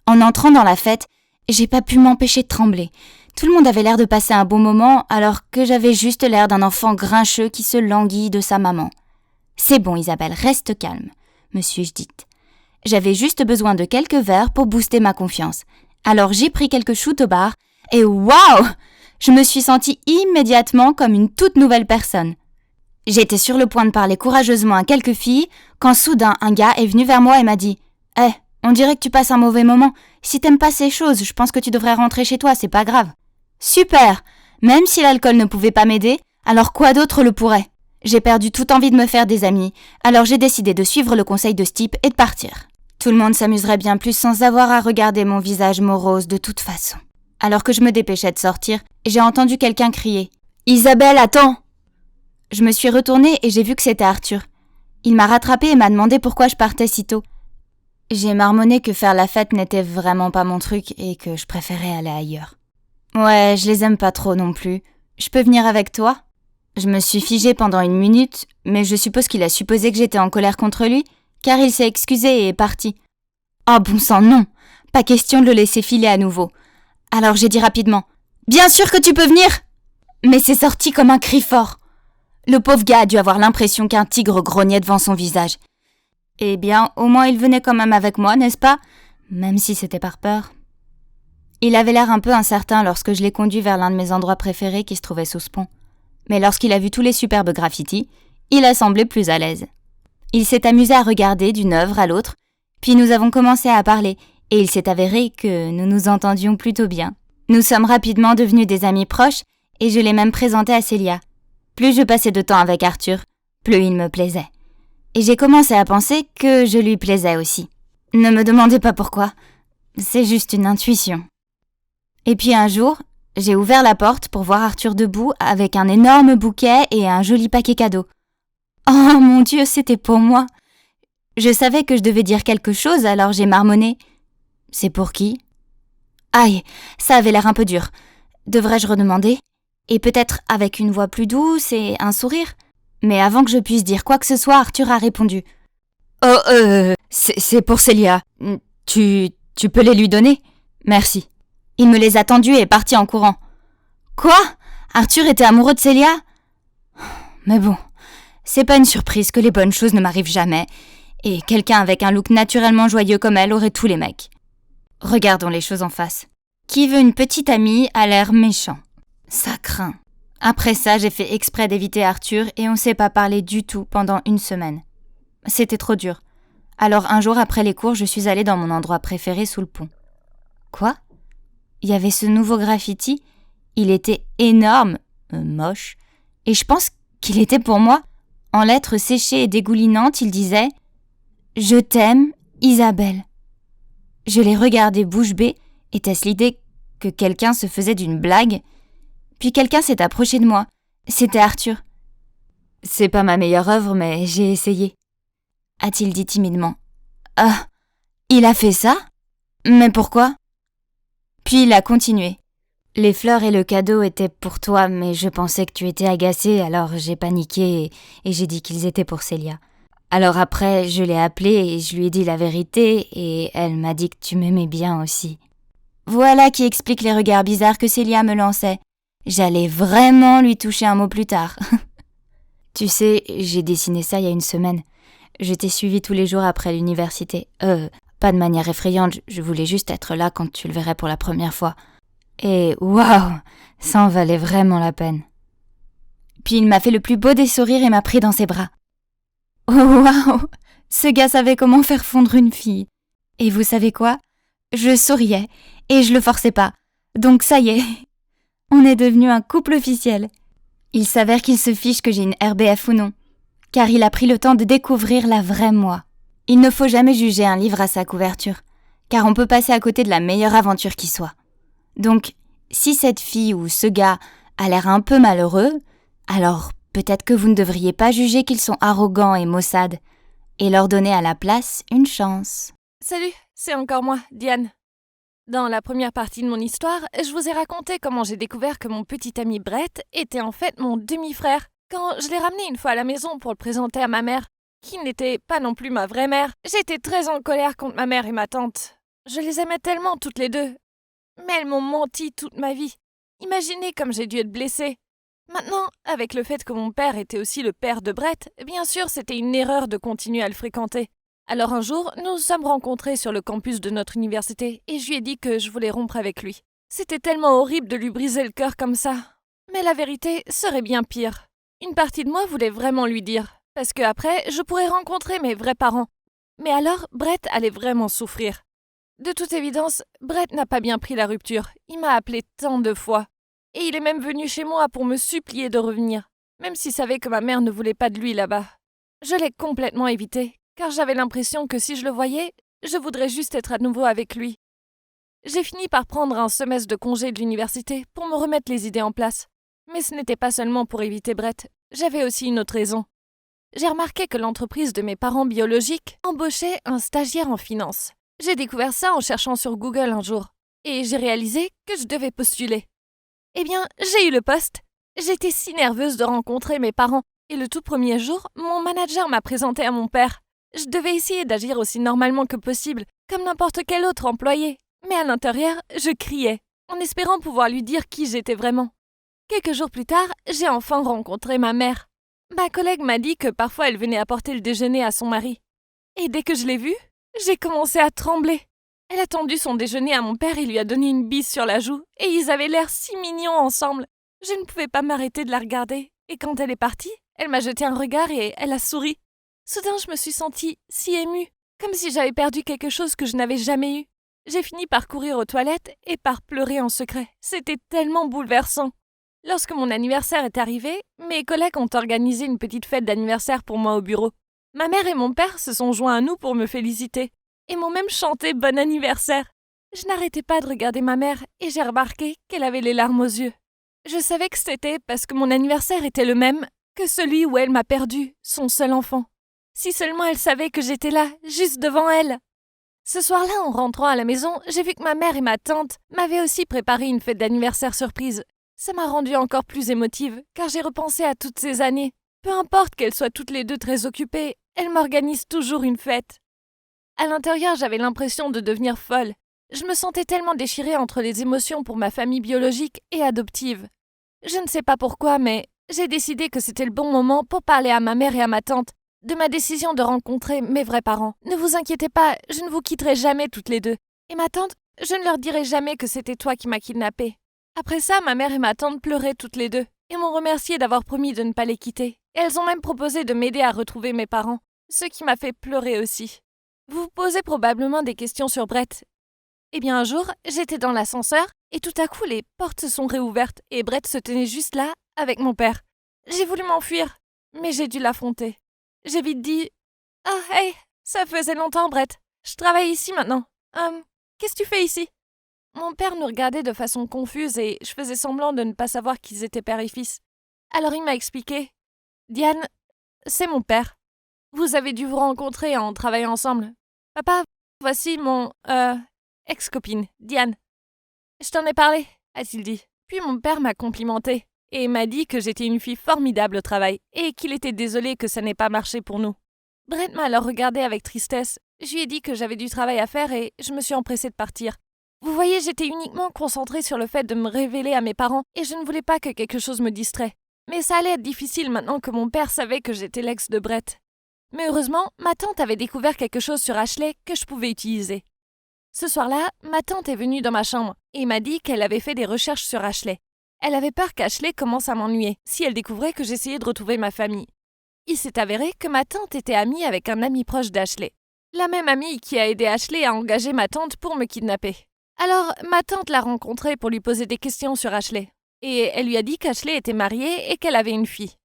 En entrant dans la fête, j'ai pas pu m'empêcher de trembler. Tout le monde avait l'air de passer un bon moment, alors que j'avais juste l'air d'un enfant grincheux qui se languit de sa maman. « C'est bon, Isabelle, reste calme », me suis-je dite. J'avais juste besoin de quelques verres pour booster ma confiance. Alors j'ai pris quelques shoots au bar, et waouh ! Je me suis sentie immédiatement comme une toute nouvelle personne. J'étais sur le point de parler courageusement à quelques filles, quand soudain un gars est venu vers moi et m'a dit « Hé, on dirait que tu passes un mauvais moment. Si t'aimes pas ces choses, je pense que tu devrais rentrer chez toi, c'est pas grave. » Super! Même si l'alcool ne pouvait pas m'aider, alors quoi d'autre le pourrait? J'ai perdu toute envie de me faire des amis, alors j'ai décidé de suivre le conseil de ce type et de partir. Tout le monde s'amuserait bien plus sans avoir à regarder mon visage morose de toute façon. Alors que je me dépêchais de sortir, j'ai entendu quelqu'un crier « Isabelle, attends !» Je me suis retournée et j'ai vu que c'était Arthur. Il m'a rattrapée et m'a demandé pourquoi je partais si tôt. J'ai marmonné que faire la fête n'était vraiment pas mon truc et que je préférais aller ailleurs. Ouais, je les aime pas trop non plus. Je peux venir avec toi ? Je me suis figée pendant une minute, mais je suppose qu'il a supposé que j'étais en colère contre lui, car il s'est excusé et est parti. Oh bon sang, non ! Pas question de le laisser filer à nouveau. Alors j'ai dit rapidement « Bien sûr que tu peux venir !» Mais c'est sorti comme un cri fort. Le pauvre gars a dû avoir l'impression qu'un tigre grognait devant son visage. Eh bien, au moins il venait quand même avec moi, n'est-ce pas ? Même si c'était par peur. Il avait l'air un peu incertain lorsque je l'ai conduit vers l'un de mes endroits préférés qui se trouvait sous ce pont. Mais lorsqu'il a vu tous les superbes graffitis, il a semblé plus à l'aise. Il s'est amusé à regarder d'une œuvre à l'autre, puis nous avons commencé à parler, et il s'est avéré que nous nous entendions plutôt bien. Nous sommes rapidement devenus des amis proches, et je l'ai même présenté à Célia. Plus je passais de temps avec Arthur, plus il me plaisait. Et j'ai commencé à penser que je lui plaisais aussi. Ne me demandez pas pourquoi, c'est juste une intuition. Et puis un jour, j'ai ouvert la porte pour voir Arthur debout avec un énorme bouquet et un joli paquet cadeau. Oh mon Dieu, c'était pour moi. Je savais que je devais dire quelque chose, alors j'ai marmonné. C'est pour qui ? Aïe, ça avait l'air un peu dur. Devrais-je redemander ? Et peut-être avec une voix plus douce et un sourire ? Mais avant que je puisse dire quoi que ce soit, Arthur a répondu. Oh, c'est pour Célia. Tu peux les lui donner ? Merci. Il me les a tendus et est parti en courant. Quoi ? Arthur était amoureux de Célia ? Mais bon, c'est pas une surprise que les bonnes choses ne m'arrivent jamais, et quelqu'un avec un look naturellement joyeux comme elle aurait tous les mecs. Regardons les choses en face. Qui veut une petite amie à l'air méchant ? Ça craint. Après ça, j'ai fait exprès d'éviter Arthur et on s'est pas parlé du tout pendant une semaine. C'était trop dur. Alors un jour après les cours, je suis allée dans mon endroit préféré sous le pont. Quoi ? Il y avait ce nouveau graffiti, il était énorme, moche, et je pense qu'il était pour moi. En lettres séchées et dégoulinantes, il disait « Je t'aime, Isabelle ». Je l'ai regardé bouche bée, était-ce l'idée que quelqu'un se faisait d'une blague ? Puis quelqu'un s'est approché de moi, c'était Arthur. « C'est pas ma meilleure œuvre, mais j'ai essayé », a-t-il dit timidement. « Ah, il a fait ça ? Mais pourquoi ? » Puis il a continué. « Les fleurs et le cadeau étaient pour toi, mais je pensais que tu étais agacée, alors j'ai paniqué et j'ai dit qu'ils étaient pour Célia. Alors après, je l'ai appelée et je lui ai dit la vérité, et elle m'a dit que tu m'aimais bien aussi. » Voilà qui explique les regards bizarres que Célia me lançait. J'allais vraiment lui toucher un mot plus tard. Tu sais, j'ai dessiné ça il y a une semaine. Je t'ai suivi tous les jours après l'université. Pas de manière effrayante, je voulais juste être là quand tu le verrais pour la première fois. Et waouh, ça en valait vraiment la peine. Puis il m'a fait le plus beau des sourires et m'a pris dans ses bras. Oh waouh, ce gars savait comment faire fondre une fille. Et vous savez quoi ? Je souriais et je le forçais pas. Donc ça y est, On est devenu un couple officiel. Il s'avère qu'il se fiche que j'ai une RBF ou non, car il a pris le temps de découvrir la vraie moi. Il ne faut jamais juger un livre à sa couverture, car on peut passer à côté de la meilleure aventure qui soit. Donc, si cette fille ou ce gars a l'air un peu malheureux, alors peut-être que vous ne devriez pas juger qu'ils sont arrogants et maussades, et leur donner à la place une chance. Salut, c'est encore moi, Diane. Dans la première partie de mon histoire, je vous ai raconté comment j'ai découvert que mon petit ami Brett était en fait mon demi-frère. Quand je l'ai ramené une fois à la maison pour le présenter à ma mère, qui n'était pas non plus ma vraie mère, j'étais très en colère contre ma mère et ma tante. Je les aimais tellement toutes les deux, mais elles m'ont menti toute ma vie. Imaginez comme j'ai dû être blessée. Maintenant, avec le fait que mon père était aussi le père de Brett, bien sûr c'était une erreur de continuer à le fréquenter. Alors un jour, nous nous sommes rencontrés sur le campus de notre université et je lui ai dit que je voulais rompre avec lui. C'était tellement horrible de lui briser le cœur comme ça. Mais la vérité serait bien pire. Une partie de moi voulait vraiment lui dire, parce que après, je pourrais rencontrer mes vrais parents. Mais alors, Brett allait vraiment souffrir. De toute évidence, Brett n'a pas bien pris la rupture. Il m'a appelé tant de fois. Et il est même venu chez moi pour me supplier de revenir, même s'il savait que ma mère ne voulait pas de lui là-bas. Je l'ai complètement évité, car j'avais l'impression que si je le voyais, je voudrais juste être à nouveau avec lui. J'ai fini par prendre un semestre de congé de l'université pour me remettre les idées en place. Mais ce n'était pas seulement pour éviter Brett, j'avais aussi une autre raison. J'ai remarqué que l'entreprise de mes parents biologiques embauchait un stagiaire en finance. J'ai découvert ça en cherchant sur Google un jour, et j'ai réalisé que je devais postuler. Eh bien, j'ai eu le poste. J'étais si nerveuse de rencontrer mes parents, et le tout premier jour, mon manager m'a présenté à mon père. Je devais essayer d'agir aussi normalement que possible, comme n'importe quel autre employé. Mais à l'intérieur, je criais, en espérant pouvoir lui dire qui j'étais vraiment. Quelques jours plus tard, j'ai enfin rencontré ma mère. Ma collègue m'a dit que parfois elle venait apporter le déjeuner à son mari. Et dès que je l'ai vue, j'ai commencé à trembler. Elle a tendu son déjeuner à mon père et lui a donné une bise sur la joue, et ils avaient l'air si mignons ensemble. Je ne pouvais pas m'arrêter de la regarder, et quand elle est partie, elle m'a jeté un regard et elle a souri. Soudain, je me suis sentie si émue, comme si j'avais perdu quelque chose que je n'avais jamais eu. J'ai fini par courir aux toilettes et par pleurer en secret. C'était tellement bouleversant. Lorsque mon anniversaire est arrivé, mes collègues ont organisé une petite fête d'anniversaire pour moi au bureau. Ma mère et mon père se sont joints à nous pour me féliciter, et m'ont même chanté bon anniversaire. Je n'arrêtais pas de regarder ma mère et j'ai remarqué qu'elle avait les larmes aux yeux. Je savais que c'était parce que mon anniversaire était le même que celui où elle m'a perdu, son seul enfant. Si seulement elle savait que j'étais là, juste devant elle. Ce soir-là, en rentrant à la maison, j'ai vu que ma mère et ma tante m'avaient aussi préparé une fête d'anniversaire surprise. Ça m'a rendue encore plus émotive, car j'ai repensé à toutes ces années. Peu importe qu'elles soient toutes les deux très occupées, elles m'organisent toujours une fête. À l'intérieur, j'avais l'impression de devenir folle. Je me sentais tellement déchirée entre les émotions pour ma famille biologique et adoptive. Je ne sais pas pourquoi, mais j'ai décidé que c'était le bon moment pour parler à ma mère et à ma tante de ma décision de rencontrer mes vrais parents. Ne vous inquiétez pas, je ne vous quitterai jamais toutes les deux. Et ma tante, je ne leur dirai jamais que c'était toi qui m'as kidnappée. Après ça, ma mère et ma tante pleuraient toutes les deux et m'ont remercié d'avoir promis de ne pas les quitter. Et elles ont même proposé de m'aider à retrouver mes parents, ce qui m'a fait pleurer aussi. Vous vous posez probablement des questions sur Brett. Eh bien un jour, j'étais dans l'ascenseur et tout à coup les portes se sont réouvertes et Brett se tenait juste là avec mon père. J'ai voulu m'enfuir, mais j'ai dû l'affronter. J'ai vite dit « Ah, hey, ça faisait longtemps Brett, je travaille ici maintenant. Qu'est-ce que tu fais ici ?» Mon père nous regardait de façon confuse et je faisais semblant de ne pas savoir qu'ils étaient père et fils. Alors il m'a expliqué « Diane, c'est mon père. Vous avez dû vous rencontrer en travaillant ensemble. Papa, voici mon, ex-copine, Diane. Je t'en ai parlé, a-t-il dit. Puis mon père m'a complimenté et m'a dit que j'étais une fille formidable au travail et qu'il était désolé que ça n'ait pas marché pour nous. Brett m'a alors regardé avec tristesse. Je lui ai dit que j'avais du travail à faire et je me suis empressée de partir. Vous voyez, j'étais uniquement concentrée sur le fait de me révéler à mes parents et je ne voulais pas que quelque chose me distrait. Mais ça allait être difficile maintenant que mon père savait que j'étais l'ex de Brett. Mais heureusement, ma tante avait découvert quelque chose sur Ashley que je pouvais utiliser. Ce soir-là, ma tante est venue dans ma chambre et m'a dit qu'elle avait fait des recherches sur Ashley. Elle avait peur qu'Ashley commence à m'ennuyer si elle découvrait que j'essayais de retrouver ma famille. Il s'est avéré que ma tante était amie avec un ami proche d'Ashley. La même amie qui a aidé Ashley à engager ma tante pour me kidnapper. Alors, ma tante l'a rencontrée pour lui poser des questions sur Ashley. et elle lui a dit qu'Ashley était mariée et qu'elle avait une fille.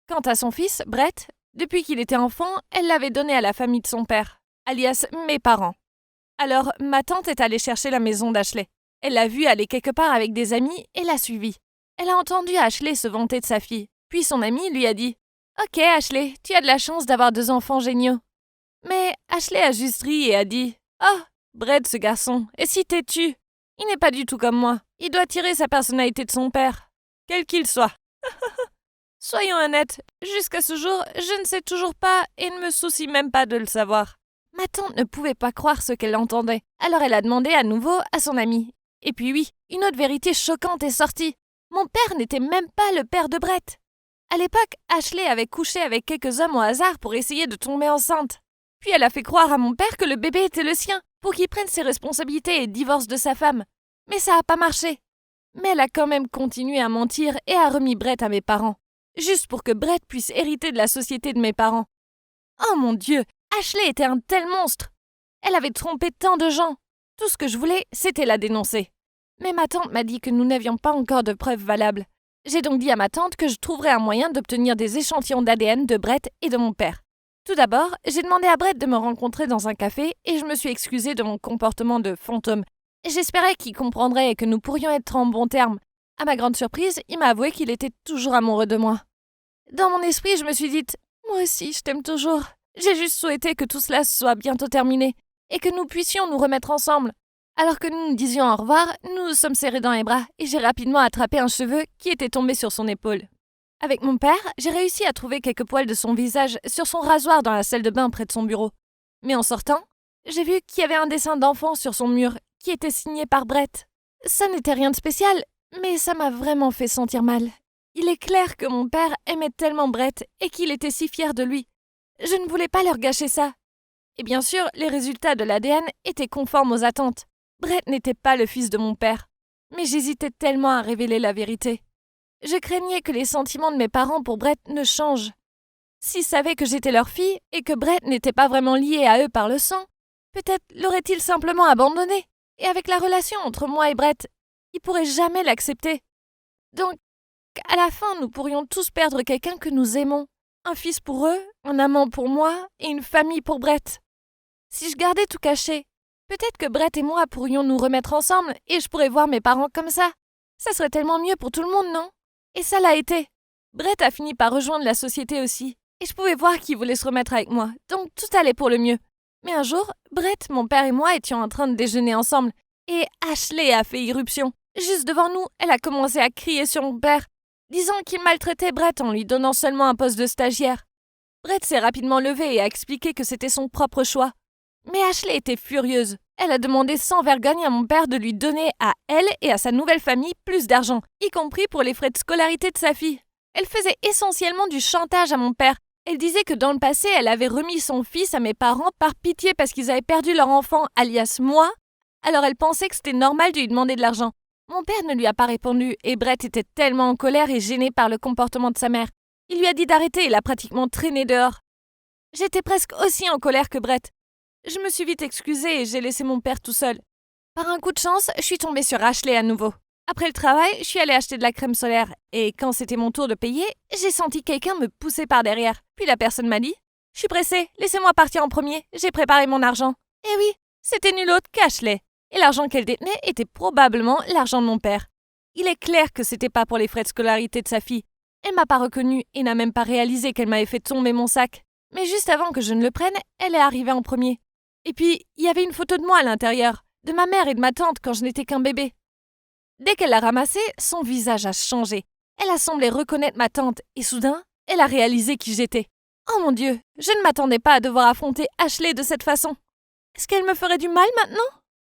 Quant à son fils, Brett, depuis qu'il était enfant, elle l'avait donné à la famille de son père, alias mes parents. Alors, ma tante est allée chercher la maison d'Ashley. Elle l'a vue aller quelque part avec des amis et l'a suivie. Elle a entendu Ashley se vanter de sa fille, puis son ami lui a dit « Ok, Ashley, tu as de la chance d'avoir 2 enfants géniaux. » Mais Ashley a juste ri et a dit « Oh, Brett, ce garçon, est si têtu. Il n'est pas du tout comme moi. Il doit tirer sa personnalité de son père, quel qu'il soit. » Soyons honnêtes, jusqu'à ce jour, je ne sais toujours pas et ne me soucie même pas de le savoir. Ma tante ne pouvait pas croire ce qu'elle entendait, alors elle a demandé à nouveau à son amie. Et puis oui, une autre vérité choquante est sortie. Mon père n'était même pas le père de Brett. À l'époque, Ashley avait couché avec quelques hommes au hasard pour essayer de tomber enceinte. Puis elle a fait croire à mon père que le bébé était le sien, pour qu'il prenne ses responsabilités et divorce de sa femme. Mais ça n'a pas marché. Mais elle a quand même continué à mentir et a remis Brett à mes parents, juste pour que Brett puisse hériter de la société de mes parents. Oh mon Dieu, Ashley était un tel monstre. Elle avait trompé tant de gens. Tout ce que je voulais, c'était la dénoncer. Mais ma tante m'a dit que nous n'avions pas encore de preuves valables. J'ai donc dit à ma tante que je trouverais un moyen d'obtenir des échantillons d'ADN de Brett et de mon père. Tout d'abord, j'ai demandé à Brett de me rencontrer dans un café et je me suis excusée de mon comportement de fantôme. J'espérais qu'il comprendrait et que nous pourrions être en bons termes. À ma grande surprise, il m'a avoué qu'il était toujours amoureux de moi. Dans mon esprit, je me suis dit « Moi aussi, je t'aime toujours. J'ai juste souhaité que tout cela soit bientôt terminé et que nous puissions nous remettre ensemble. » Alors que nous nous disions au revoir, nous nous sommes serrés dans les bras et j'ai rapidement attrapé un cheveu qui était tombé sur son épaule. Avec mon père, j'ai réussi à trouver quelques poils de son visage sur son rasoir dans la salle de bain près de son bureau. Mais en sortant, j'ai vu qu'il y avait un dessin d'enfant sur son mur qui était signé par Brett. Ça n'était rien de spécial, mais ça m'a vraiment fait sentir mal. Il est clair que mon père aimait tellement Brett et qu'il était si fier de lui. Je ne voulais pas leur gâcher ça. Et bien sûr, les résultats de l'ADN étaient conformes aux attentes. Brett n'était pas le fils de mon père, mais j'hésitais tellement à révéler la vérité. Je craignais que les sentiments de mes parents pour Brett ne changent. S'ils savaient que j'étais leur fille et que Brett n'était pas vraiment lié à eux par le sang, peut-être l'aurait-il simplement abandonné. Et avec la relation entre moi et Brett, ils pourraient jamais l'accepter. Donc, à la fin, nous pourrions tous perdre quelqu'un que nous aimons. Un fils pour eux, un amant pour moi et une famille pour Brett. Si je gardais tout caché, peut-être que Brett et moi pourrions nous remettre ensemble et je pourrais voir mes parents comme ça. Ça serait tellement mieux pour tout le monde, non? Et ça l'a été. Brett a fini par rejoindre la société aussi. Et je pouvais voir qu'il voulait se remettre avec moi, donc tout allait pour le mieux. Mais un jour, Brett, mon père et moi étions en train de déjeuner ensemble. Et Ashley a fait irruption. Juste devant nous, elle a commencé à crier sur mon père, disant qu'il maltraitait Brett en lui donnant seulement un poste de stagiaire. Brett s'est rapidement levé et a expliqué que c'était son propre choix. Mais Ashley était furieuse. Elle a demandé sans vergogne à mon père de lui donner à elle et à sa nouvelle famille plus d'argent, y compris pour les frais de scolarité de sa fille. Elle faisait essentiellement du chantage à mon père. Elle disait que dans le passé, elle avait remis son fils à mes parents par pitié parce qu'ils avaient perdu leur enfant, alias moi. Alors elle pensait que c'était normal de lui demander de l'argent. Mon père ne lui a pas répondu et Brett était tellement en colère et gêné par le comportement de sa mère. Il lui a dit d'arrêter et l'a pratiquement traîné dehors. J'étais presque aussi en colère que Brett. Je me suis vite excusée et j'ai laissé mon père tout seul. Par un coup de chance, je suis tombée sur Ashley à nouveau. Après le travail, je suis allée acheter de la crème solaire et quand c'était mon tour de payer, j'ai senti quelqu'un me pousser par derrière. Puis la personne m'a dit « Je suis pressée, laissez-moi partir en premier, j'ai préparé mon argent. » Et oui, c'était nul autre qu'Ashley. Et l'argent qu'elle détenait était probablement l'argent de mon père. Il est clair que c'était pas pour les frais de scolarité de sa fille. Elle m'a pas reconnue et n'a même pas réalisé qu'elle m'avait fait tomber mon sac. Mais juste avant que je ne le prenne, elle est arrivée en premier. Et puis, il y avait une photo de moi à l'intérieur, de ma mère et de ma tante quand je n'étais qu'un bébé. Dès qu'elle l'a ramassée, son visage a changé. Elle a semblé reconnaître ma tante et soudain, elle a réalisé qui j'étais. Oh mon Dieu, je ne m'attendais pas à devoir affronter Ashley de cette façon. Est-ce qu'elle me ferait du mal maintenant ?